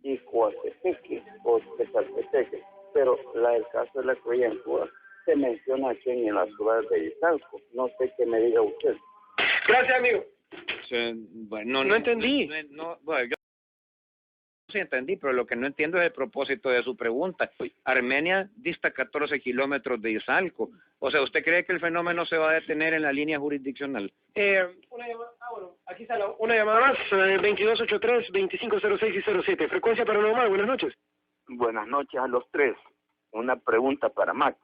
y Coatepeque, o Tezaltepeque. Pero el caso de la Cuyancúa se menciona aquí en la ciudad de Izalco. No sé qué me diga usted. Gracias, amigo. Bueno, no entendí. Bueno, yo sí entendí, pero lo que no entiendo es el propósito de su pregunta. Armenia dista 14 kilómetros de Izalco. O sea, ¿usted cree que el fenómeno se va a detener en la línea jurisdiccional? Una llamada, aquí está una llamada más, 2283-2506 y 07. Frecuencia Paranormal, buenas noches. Buenas noches a los tres. Una pregunta para Max.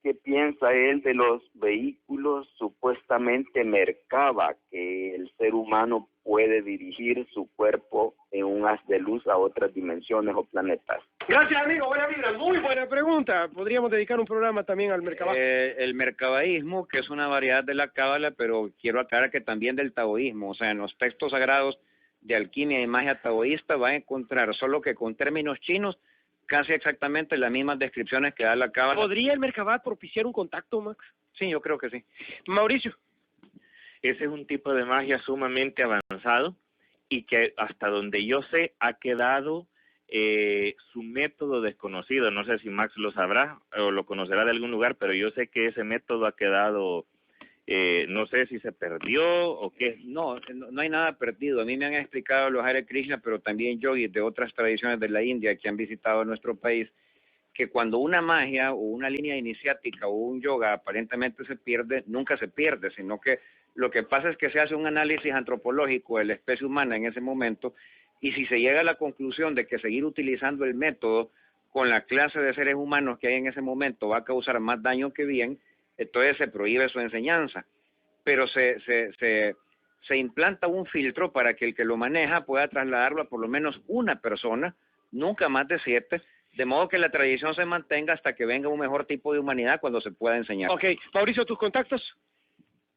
¿Qué piensa él de los vehículos supuestamente Merkaba, que el ser humano puede dirigir su cuerpo en un haz de luz a otras dimensiones o planetas? Gracias, amigo, buena vibra, muy buena pregunta. Podríamos dedicar un programa también al Merkabah. El mercabaísmo, que es una variedad de la cábala, pero quiero aclarar que también del taoísmo. O sea, en los textos sagrados de alquimia y magia taoísta va a encontrar, solo que con términos chinos, casi exactamente las mismas descripciones que da la cábala. ¿Podría el Merkabah propiciar un contacto, Max? Sí, yo creo que sí. Mauricio. Ese es un tipo de magia sumamente avanzado y que hasta donde yo sé ha quedado su método desconocido. No sé si Max lo sabrá o lo conocerá de algún lugar, pero yo sé que ese método ha quedado, no sé si se perdió o qué. No hay nada perdido. A mí me han explicado los Hare Krishna, pero también yogis de otras tradiciones de la India que han visitado nuestro país, que cuando una magia o una línea iniciática o un yoga aparentemente se pierde, nunca se pierde, sino que lo que pasa es que se hace un análisis antropológico de la especie humana en ese momento, y si se llega a la conclusión de que seguir utilizando el método con la clase de seres humanos que hay en ese momento va a causar más daño que bien, entonces se prohíbe su enseñanza. Pero se implanta un filtro para que el que lo maneja pueda trasladarlo a por lo menos una persona, nunca más de 7, de modo que la tradición se mantenga hasta que venga un mejor tipo de humanidad cuando se pueda enseñar. Ok, Mauricio, ¿tus contactos?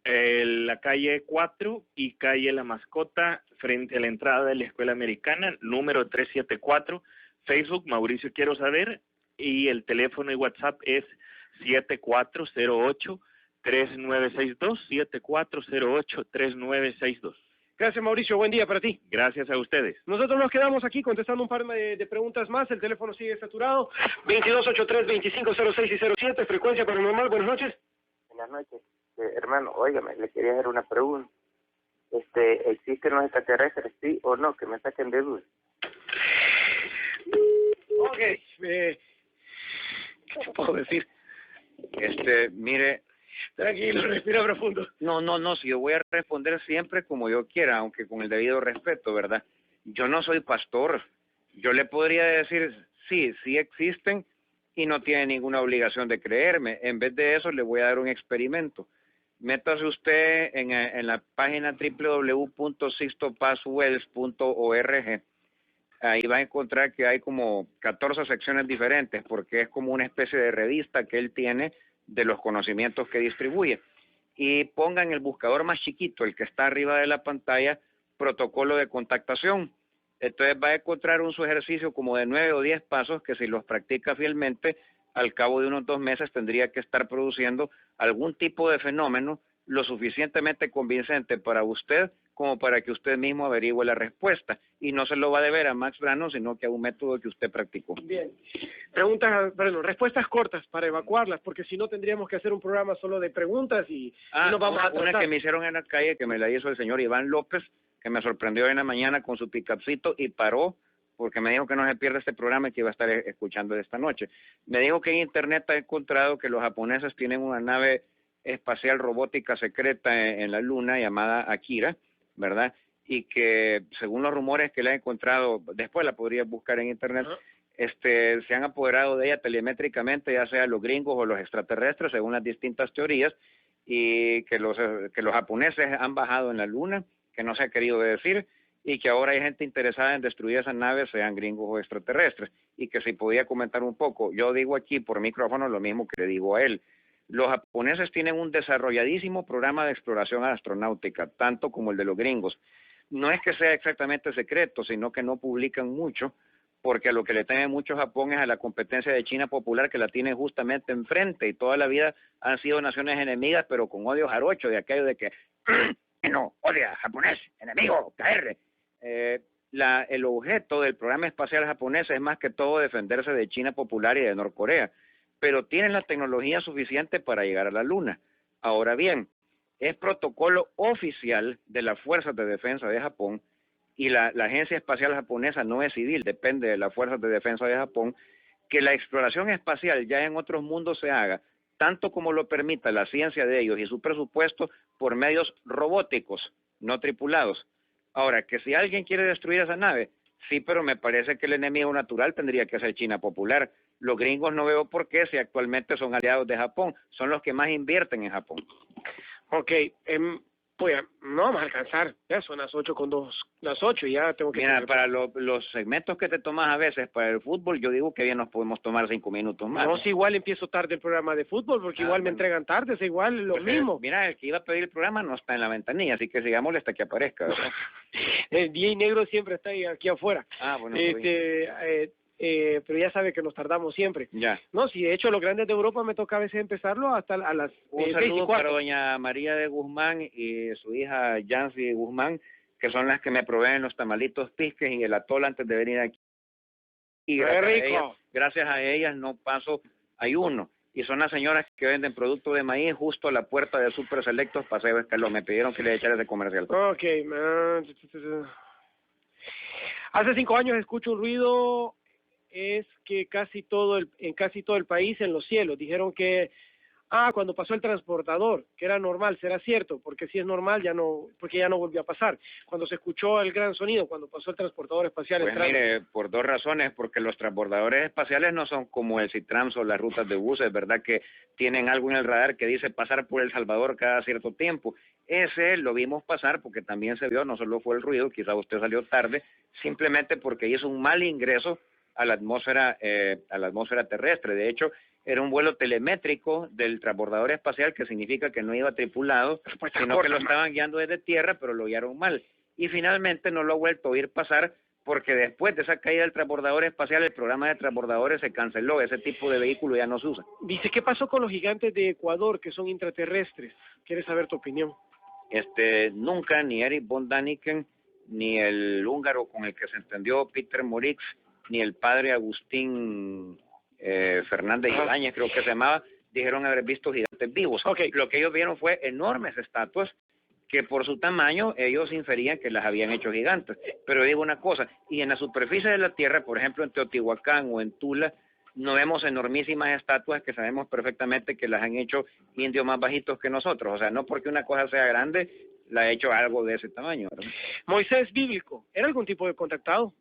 La calle 4 y calle La Mascota, frente a la entrada de la Escuela Americana, número 374, Facebook, Mauricio Quiero Saber, y el teléfono y WhatsApp es 7408-3962, 7408-3962. Gracias, Mauricio, buen día para ti. Gracias a ustedes. Nosotros nos quedamos aquí contestando un par de preguntas más, el teléfono sigue saturado, 2283-2506 y 07, Frecuencia Paranormal, buenas noches. Buenas noches. Hermano, óigame, le quería hacer una pregunta. ¿existen los extraterrestres, sí o no? Que me saquen de dudas. Ok, ¿qué te puedo decir? Mire, Tranquilo, respira profundo. no, si yo voy a responder siempre como yo quiera, aunque con el debido respeto, ¿verdad? Yo no soy pastor. Yo le podría decir, sí existen y no tiene ninguna obligación de creerme. En vez de eso, le voy a dar un experimento. Métase usted en la página www.sixtopaswells.org. Ahí va a encontrar que hay como 14 secciones diferentes, porque es como una especie de revista que él tiene de los conocimientos que distribuye. Y ponga en el buscador más chiquito, el que está arriba de la pantalla, protocolo de contactación. Entonces va a encontrar un su ejercicio como de 9 o 10 pasos que si los practica fielmente, al cabo de unos 2 meses tendría que estar produciendo algún tipo de fenómeno lo suficientemente convincente para usted como para que usted mismo averigüe la respuesta. Y no se lo va a deber a Max Brano, sino que a un método que usted practicó. Bien. Respuestas cortas para evacuarlas, porque si no tendríamos que hacer un programa solo de preguntas y nos vamos a una que me hicieron en la calle, que me la hizo el señor Iván López, que me sorprendió en la mañana con su picapcito y paró, porque me dijo que no se pierda este programa y que iba a estar escuchando esta noche. Me dijo que en internet ha encontrado que los japoneses tienen una nave espacial robótica secreta en la luna llamada Akira, ¿verdad? Y que según los rumores que le ha encontrado, después la podrías buscar en internet, se han apoderado de ella telemétricamente, ya sea los gringos o los extraterrestres, según las distintas teorías, y que los japoneses han bajado en la luna, que no se ha querido decir, y que ahora hay gente interesada en destruir esas naves, sean gringos o extraterrestres, y que si podía comentar un poco. Yo digo aquí por micrófono lo mismo que le digo a él. Los japoneses tienen un desarrolladísimo programa de exploración astronáutica, tanto como el de los gringos. No es que sea exactamente secreto, sino que no publican mucho, porque a lo que le teme mucho Japón es a la competencia de China popular, que la tiene justamente enfrente, y toda la vida han sido naciones enemigas, pero con odio jarocho, de aquello de que no, odia, japonés, enemigo, caerle. El objeto del programa espacial japonés es más que todo defenderse de China popular y de Norcorea, pero tienen la tecnología suficiente para llegar a la luna. Ahora bien, es protocolo oficial de las Fuerzas de Defensa de Japón, y la Agencia Espacial Japonesa no es civil, depende de las Fuerzas de Defensa de Japón, que la exploración espacial ya en otros mundos se haga, tanto como lo permita la ciencia de ellos y su presupuesto, por medios robóticos, no tripulados. Ahora, que si alguien quiere destruir esa nave, sí, pero me parece que el enemigo natural tendría que ser China popular. Los gringos no veo por qué, si actualmente son aliados de Japón, son los que más invierten en Japón. Ok, pues no vamos a alcanzar, ya son las 8:02, las 8 y ya tengo que... Mira, para los segmentos que te tomas a veces para el fútbol, yo digo que bien nos podemos tomar 5 minutos más. No, si igual empiezo tarde el programa de fútbol, porque igual me entregan tarde, es igual lo mismo. Mira, el que iba a pedir el programa no está en la ventanilla, así que sigámosle hasta que aparezca, ¿verdad? El día y negro siempre está ahí, aquí afuera. Bueno. Pero ya sabe que nos tardamos siempre. Ya. No, si de hecho los grandes de Europa me toca a veces empezarlo hasta a las Un saludo para doña María de Guzmán y su hija Yancy Guzmán, que son las que me proveen los tamalitos pisques y el atol antes de venir aquí. Y gracias a ellas no paso ayuno. Y son las señoras que venden productos de maíz justo a la puerta de Super Selectos Paseo Escalón. Me pidieron que le echara ese comercial. Ok. Hace 5 años escucho un ruido, es que en casi todo el país, en los cielos, dijeron que cuando pasó el transportador, que era normal, será cierto, porque si es normal porque ya no volvió a pasar. Cuando se escuchó el gran sonido, cuando pasó el transportador espacial. Pues mire, por 2 razones, porque los transbordadores espaciales no son como el Citrams o las rutas de buses, ¿verdad? Que tienen algo en el radar que dice pasar por El Salvador cada cierto tiempo. Ese lo vimos pasar porque también se vio, no solo fue el ruido, quizá usted salió tarde, simplemente porque hizo un mal ingreso a la atmósfera terrestre. De hecho, era un vuelo telemétrico del transbordador espacial, que significa que no iba tripulado, sino que lo estaban guiando desde tierra, pero lo guiaron mal. Y finalmente no lo ha vuelto a oír pasar, porque después de esa caída del transbordador espacial, el programa de transbordadores se canceló. Ese tipo de vehículo ya no se usa. Dice, ¿qué pasó con los gigantes de Ecuador, que son intraterrestres? ¿Quieres saber tu opinión? Nunca, ni Eric von Daniken, ni el húngaro con el que se entendió Peter Morix, ni el padre Agustín Fernández Ibáñez, creo que se llamaba, dijeron haber visto gigantes vivos. Okay. Lo que ellos vieron fue enormes estatuas que por su tamaño ellos inferían que las habían hecho gigantes. Pero digo una cosa, y en la superficie de la Tierra, por ejemplo en Teotihuacán o en Tula, no vemos enormísimas estatuas que sabemos perfectamente que las han hecho indios más bajitos que nosotros. O sea, no porque una cosa sea grande, la ha hecho algo de ese tamaño, ¿verdad? Moisés bíblico, ¿era algún tipo de contactado?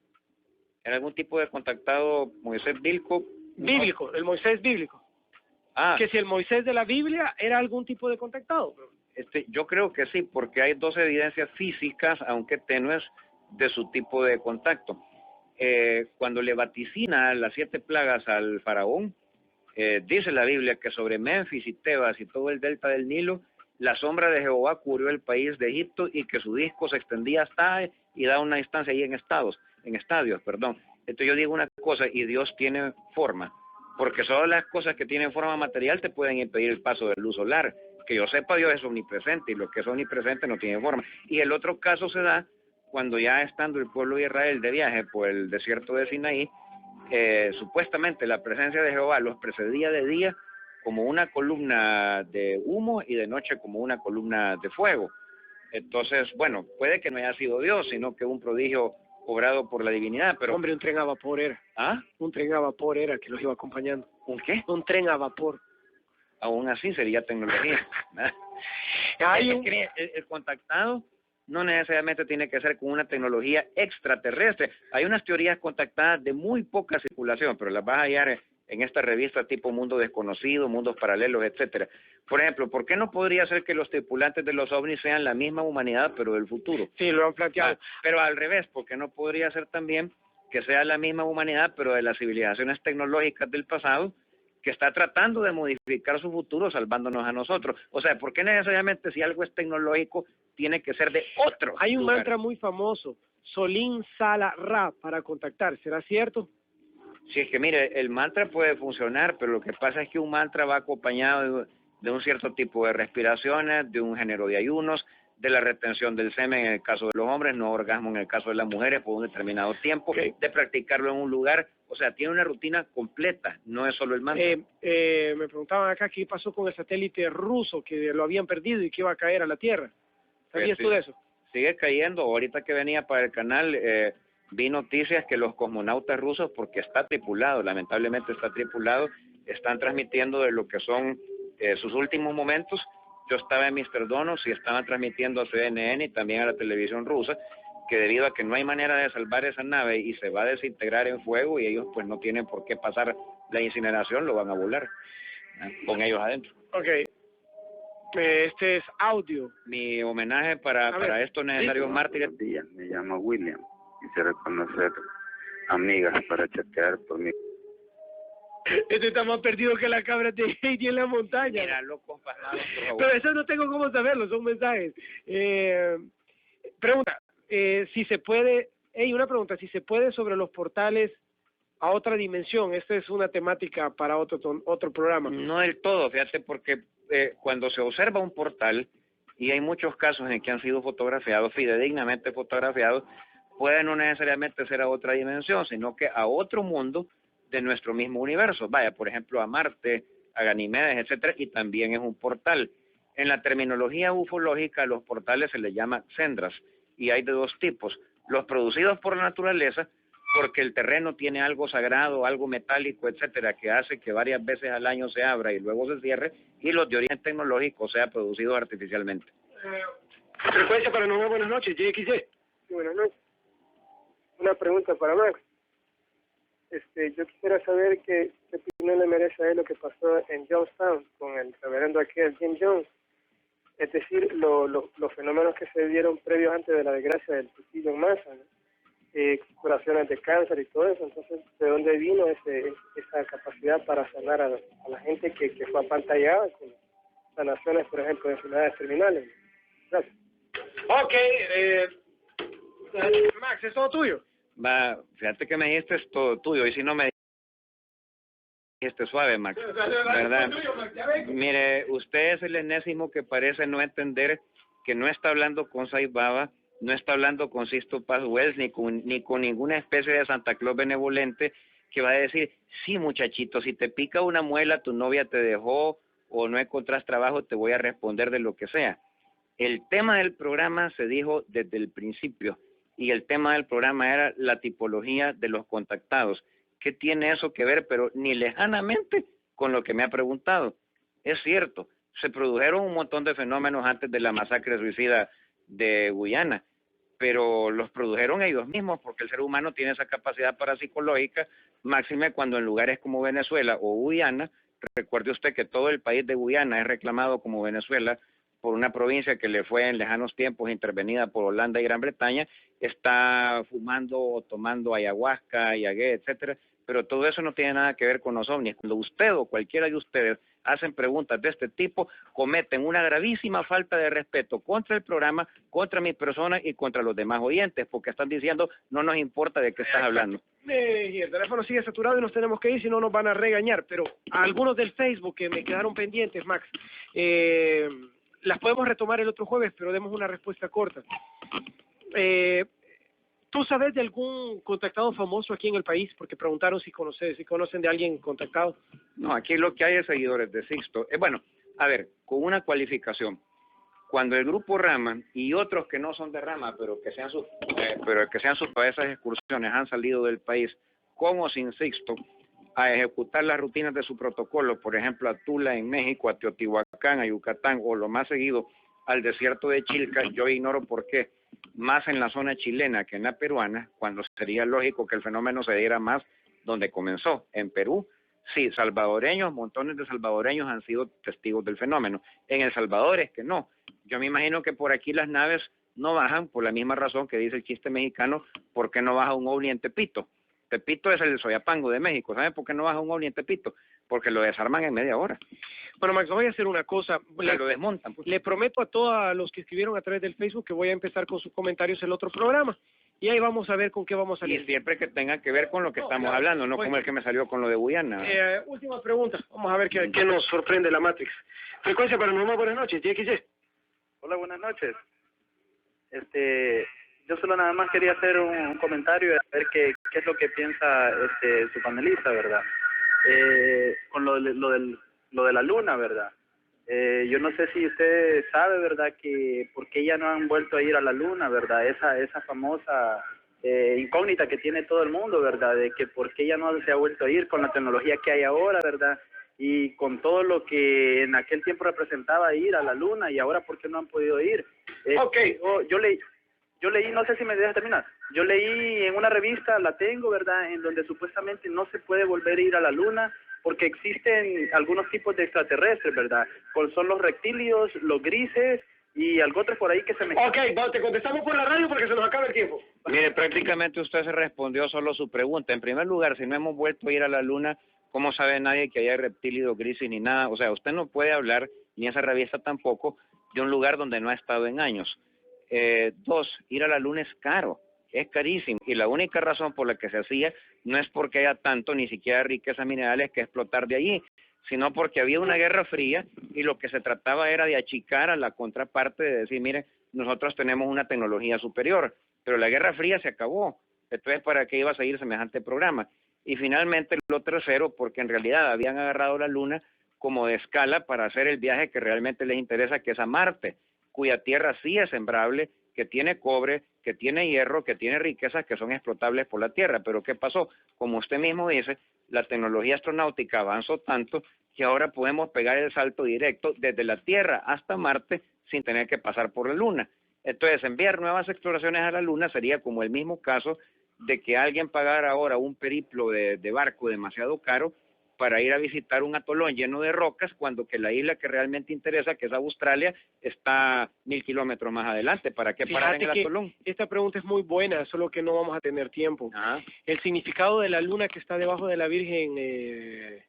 ¿Era algún tipo de contactado Moisés bíblico? Bíblico, el Moisés bíblico. Ah, Que si el Moisés de la Biblia era algún tipo de contactado. yo creo que sí, porque hay dos evidencias físicas, aunque tenues, de su tipo de contacto. Cuando le vaticina las 7 plagas al faraón, dice la Biblia que sobre Memphis y Tebas y todo el delta del Nilo, la sombra de Jehová cubrió el país de Egipto y que su disco se extendía hasta y da una distancia ahí en estadios. Entonces yo digo una cosa, y Dios tiene forma, porque solo las cosas que tienen forma material te pueden impedir el paso de luz solar. Que yo sepa, Dios es omnipresente, y lo que es omnipresente no tiene forma. Y el otro caso se da cuando ya estando el pueblo de Israel de viaje por el desierto de Sinaí, supuestamente la presencia de Jehová los precedía de día como una columna de humo y de noche como una columna de fuego. Entonces, bueno, puede que no haya sido Dios, sino que un prodigio obrado por la divinidad, pero... Hombre, un tren a vapor era. ¿Ah? Un tren a vapor era que los iba acompañando. ¿Un qué? Un tren a vapor. Aún así sería tecnología. Hay El contactado no necesariamente tiene que ser con una tecnología extraterrestre. Hay unas teorías contactadas de muy poca circulación, pero las vas a hallar en esta revista tipo Mundo Desconocido, Mundos Paralelos, etcétera. Por ejemplo, ¿por qué no podría ser que los tripulantes de los ovnis sean la misma humanidad, pero del futuro? Sí, lo han planteado. Pero al revés, ¿por qué no podría ser también que sea la misma humanidad, pero de las civilizaciones tecnológicas del pasado, que está tratando de modificar su futuro salvándonos a nosotros? O sea, ¿por qué necesariamente si algo es tecnológico tiene que ser de otro Hay un lugar? mantra muy famoso, Solín Sala Ra, para contactar, ¿será cierto? Sí, es que mire, el mantra puede funcionar, pero lo que pasa es que un mantra va acompañado de un cierto tipo de respiraciones, de un género de ayunos, de la retención del semen en el caso de los hombres, no orgasmo en el caso de las mujeres por un determinado tiempo, de practicarlo en un lugar. O sea, tiene una rutina completa, no es solo el mantra. Me preguntaban acá qué pasó con el satélite ruso, que lo habían perdido y que iba a caer a la Tierra. ¿Sabías tú de eso? Sigue cayendo. Ahorita que venía para el canal, vi noticias que los cosmonautas rusos, porque está tripulado, lamentablemente está tripulado, están transmitiendo de lo que son sus últimos momentos. Yo estaba en Mr. Donos y estaban transmitiendo a CNN y también a la televisión rusa, que debido a que no hay manera de salvar esa nave y se va a desintegrar en fuego y ellos pues no tienen por qué pasar la incineración, lo van a volar con ellos adentro. Ok. Este es audio. Mi homenaje para estos necesarios mártires. Me llamo William. Quisiera conocer amigas para chatear por mi... Este está más perdido que la cabra de Heidi en la montaña. Mira, locos pasados, por favor. Pero eso no tengo cómo saberlo, son mensajes. Pregunta, si se puede, una pregunta, si se puede sobre los portales a otra dimensión. Esta es una temática para otro programa. No del todo, fíjate, porque cuando se observa un portal, y hay muchos casos en que han sido fotografiados, fidedignamente fotografiados, puede no necesariamente ser a otra dimensión, sino que a otro mundo de nuestro mismo universo. Vaya, por ejemplo, a Marte, a Ganímedes, etcétera, y también es un portal. En la terminología ufológica, a los portales se les llama sendras, y hay de dos tipos: los producidos por la naturaleza, porque el terreno tiene algo sagrado, algo metálico, etcétera, que hace que varias veces al año se abra y luego se cierre, y los de origen tecnológico, o sea, producidos artificialmente. Frecuencia Paranormal, buenas noches, JXJ. Sí, buenas noches. Una pregunta para Max. Yo quisiera saber qué opinión le merece a él lo que pasó en Johnstown con el reverendo aquel Jim Jones. Es decir, los fenómenos que se dieron previos antes de la desgracia del Trujillo en masa, ¿no? Curaciones de cáncer y todo eso. Entonces, ¿de dónde vino esa capacidad para sanar a la gente que fue apantallada con sanaciones, por ejemplo, de enfermedades terminales? Gracias. Ok, Max, es todo tuyo. Va, fíjate que me dijiste es todo tuyo, y si no me dijiste suave, Max, ¿verdad? Mire, usted es el enésimo que parece no entender que no está hablando con Sai Baba, no está hablando con Sisto Paz Wells, ni con ninguna especie de Santa Claus benevolente que va a decir: sí, muchachito, si te pica una muela, tu novia te dejó o no encontrás trabajo, te voy a responder de lo que sea. El tema del programa se dijo desde el principio y el tema del programa era la tipología de los contactados. ¿Qué tiene eso que ver? Pero ni lejanamente con lo que me ha preguntado. Es cierto, se produjeron un montón de fenómenos antes de la masacre suicida de Guyana, pero los produjeron ellos mismos porque el ser humano tiene esa capacidad parapsicológica, máxime cuando en lugares como Venezuela o Guyana, recuerde usted que todo el país de Guyana es reclamado como Venezuela por una provincia que le fue en lejanos tiempos intervenida por Holanda y Gran Bretaña, está fumando o tomando ayahuasca, yagué, etcétera, pero todo eso no tiene nada que ver con los ovnis. Cuando usted o cualquiera de ustedes hacen preguntas de este tipo, cometen una gravísima falta de respeto contra el programa, contra mi persona y contra los demás oyentes, porque están diciendo, no nos importa de qué estás hablando. Y el teléfono sigue saturado y nos tenemos que ir, si no nos van a regañar, pero algunos del Facebook que me quedaron pendientes, Max, las podemos retomar el otro jueves, pero demos una respuesta corta. ¿Tú sabes de algún contactado famoso aquí en el país? Porque preguntaron si conocen de alguien contactado. No, aquí lo que hay es seguidores de Sixto. Bueno, a ver, con una cualificación. Cuando el grupo Rama y otros que no son de Rama, pero que sean sus para esas excursiones han salido del país, con o sin Sixto, a ejecutar las rutinas de su protocolo, por ejemplo, a Tula en México, a Teotihuacán, a Yucatán, o lo más seguido, al desierto de Chilca, yo ignoro por qué, más en la zona chilena que en la peruana, cuando sería lógico que el fenómeno se diera más donde comenzó, en Perú. Sí, salvadoreños, montones de salvadoreños han sido testigos del fenómeno. En El Salvador es que no. Yo me imagino que por aquí las naves no bajan por la misma razón que dice el chiste mexicano, ¿por qué no baja un ovni en Tepito? Tepito es el Soyapango de México. ¿Saben por qué no baja un ovni en Tepito? Porque lo desarman en media hora. Bueno, Max, voy a hacer una cosa. Lo desmontan. Pues. Le prometo a todos los que escribieron a través del Facebook que voy a empezar con sus comentarios el otro programa. Y ahí vamos a ver con qué vamos a salir. Y siempre que tenga que ver con lo que estamos hablando, no como el que me salió con lo de Guyana. Última pregunta. Vamos a ver qué nos sorprende la Matrix. Frecuencia Paranormal, buenas noches. XY. Hola, buenas noches. Yo solo nada más quería hacer un comentario y a ver qué es lo que piensa su panelista, ¿verdad? Con lo de la luna, ¿verdad? Yo no sé si usted sabe, ¿verdad?, que por qué ya no han vuelto a ir a la luna, ¿verdad? Esa famosa incógnita que tiene todo el mundo, ¿verdad? De que por qué ya no se ha vuelto a ir con la tecnología que hay ahora, ¿verdad? Y con todo lo que en aquel tiempo representaba ir a la luna y ahora por qué no han podido ir. Yo leí, no sé si me dejas terminar, yo leí en una revista, la tengo, ¿verdad?, en donde supuestamente no se puede volver a ir a la luna porque existen algunos tipos de extraterrestres, ¿verdad? Son los reptilios, los grises y algo otro por ahí que se me... Ok, te contestamos por la radio porque se nos acaba el tiempo. Mire, prácticamente usted se respondió solo su pregunta. En primer lugar, si no hemos vuelto a ir a la luna, ¿cómo sabe nadie que haya reptilios, grises ni nada? O sea, usted no puede hablar, ni esa revista tampoco, de un lugar donde no ha estado en años. 2, ir a la luna es caro, es carísimo, y la única razón por la que se hacía no es porque haya tanto, ni siquiera riquezas minerales que explotar de allí, sino porque había una guerra fría y lo que se trataba era de achicar a la contraparte, de decir, mire, nosotros tenemos una tecnología superior, pero la guerra fría se acabó, entonces ¿para qué iba a seguir semejante programa? Y finalmente lo tercero, porque en realidad habían agarrado la luna como de escala para hacer el viaje que realmente les interesa, que es a Marte, cuya tierra sí es sembrable, que tiene cobre, que tiene hierro, que tiene riquezas que son explotables por la tierra. Pero ¿qué pasó? Como usted mismo dice, la tecnología astronáutica avanzó tanto que ahora podemos pegar el salto directo desde la Tierra hasta Marte sin tener que pasar por la Luna. Entonces, enviar nuevas exploraciones a la Luna sería como el mismo caso de que alguien pagara ahora un periplo de barco demasiado caro para ir a visitar un atolón lleno de rocas, cuando que la isla que realmente interesa, que es Australia, está 1000 kilómetros más adelante. ¿Para qué parar en el atolón? Esta pregunta es muy buena, solo que no vamos a tener tiempo. El significado de la luna que está debajo de la Virgen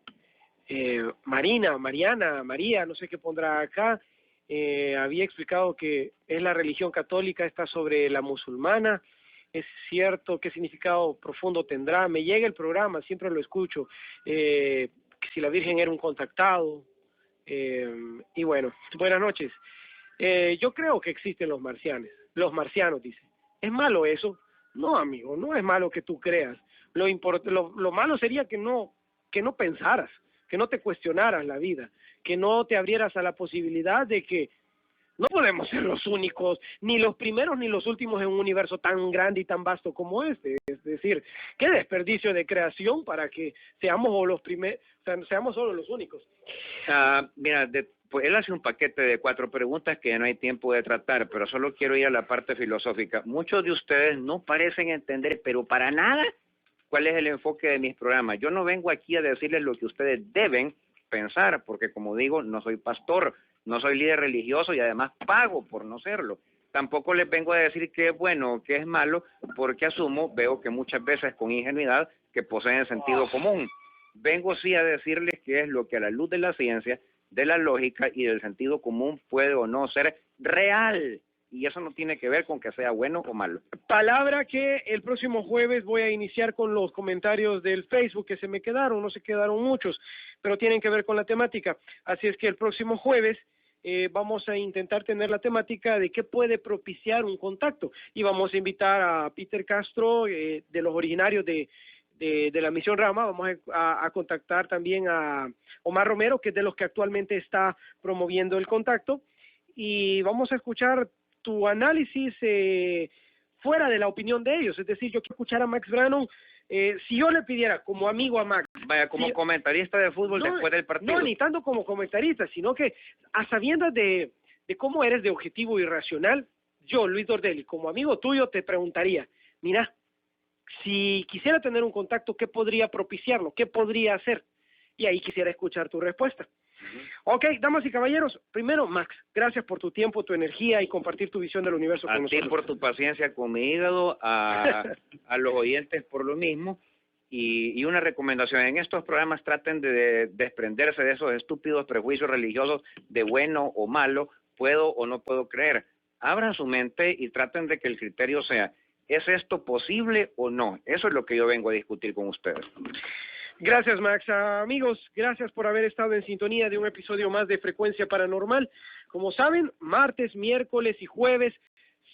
María, no sé qué pondrá acá, había explicado que es la religión católica, está sobre la musulmana. Es cierto, ¿qué significado profundo tendrá? Me llega el programa, siempre lo escucho, que si la Virgen era un contactado, y bueno, buenas noches. Yo creo que existen los marcianos, dice. ¿Es malo eso? No, amigo, no es malo que tú creas. Lo malo sería que no pensaras, que no te cuestionaras la vida, que no te abrieras a la posibilidad de que No podemos ser los únicos, ni los primeros ni los últimos en un universo tan grande y tan vasto como este. Es decir, qué desperdicio de creación para que seamos seamos solo los únicos. Mira, pues él hace un paquete de 4 preguntas que ya no hay tiempo de tratar, pero solo quiero ir a la parte filosófica. Muchos de ustedes no parecen entender, pero para nada, cuál es el enfoque de mis programas. Yo no vengo aquí a decirles lo que ustedes deben pensar, porque como digo, no soy pastor, no soy líder religioso y además pago por no serlo. Tampoco les vengo a decir qué es bueno o qué es malo, porque veo que muchas veces con ingenuidad que poseen sentido común. Vengo sí a decirles qué es lo que a la luz de la ciencia, de la lógica y del sentido común puede o no ser real. Y eso no tiene que ver con que sea bueno o malo. Palabra que el próximo jueves voy a iniciar con los comentarios del Facebook que se me quedaron, no se quedaron muchos, pero tienen que ver con la temática. Así es que el próximo jueves vamos a intentar tener la temática de qué puede propiciar un contacto. Y vamos a invitar a Peter Castro, de los originarios de la Misión Rama. Vamos a contactar también a Omar Romero, que es de los que actualmente está promoviendo el contacto. Y vamos a escuchar tu análisis fuera de la opinión de ellos. Es decir, yo quiero escuchar a Max Brannon. Si yo le pidiera como amigo a Max... Vaya, como comentarista de fútbol después del partido. No, ni tanto como comentarista, sino que a sabiendas de cómo eres de objetivo y racional, yo, Luis Dordelli, como amigo tuyo, te preguntaría, mira, si quisiera tener un contacto, ¿qué podría propiciarlo? ¿Qué podría hacer? Y ahí quisiera escuchar tu respuesta. Ok, damas y caballeros, primero, Max, gracias por tu tiempo, tu energía y compartir tu visión del universo con nosotros. A ti por tu paciencia con mi hígado, a los oyentes por lo mismo, y una recomendación, en estos programas traten de desprenderse de esos estúpidos prejuicios religiosos de bueno o malo, puedo o no puedo creer. Abran su mente y traten de que el criterio sea, ¿es esto posible o no? Eso es lo que yo vengo a discutir con ustedes. Gracias, Max. Amigos, gracias por haber estado en sintonía de un episodio más de Frecuencia Paranormal. Como saben, martes, miércoles y jueves,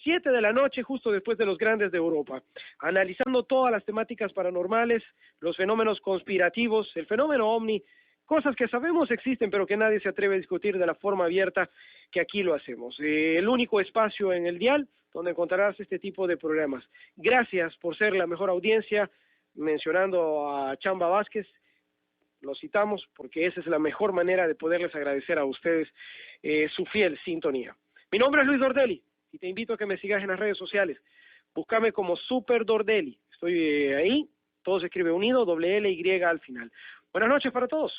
7 de la noche, justo después de los grandes de Europa, analizando todas las temáticas paranormales, los fenómenos conspirativos, el fenómeno ovni, cosas que sabemos existen, pero que nadie se atreve a discutir de la forma abierta que aquí lo hacemos. El único espacio en el dial donde encontrarás este tipo de programas. Gracias por ser la mejor audiencia. Mencionando a Chamba Vázquez, lo citamos porque esa es la mejor manera de poderles agradecer a ustedes su fiel sintonía. Mi nombre es Luis Dordelli y te invito a que me sigas en las redes sociales. Búscame como Super Dordelli. Estoy ahí, todo se escribe unido, doble L y al final. Buenas noches para todos.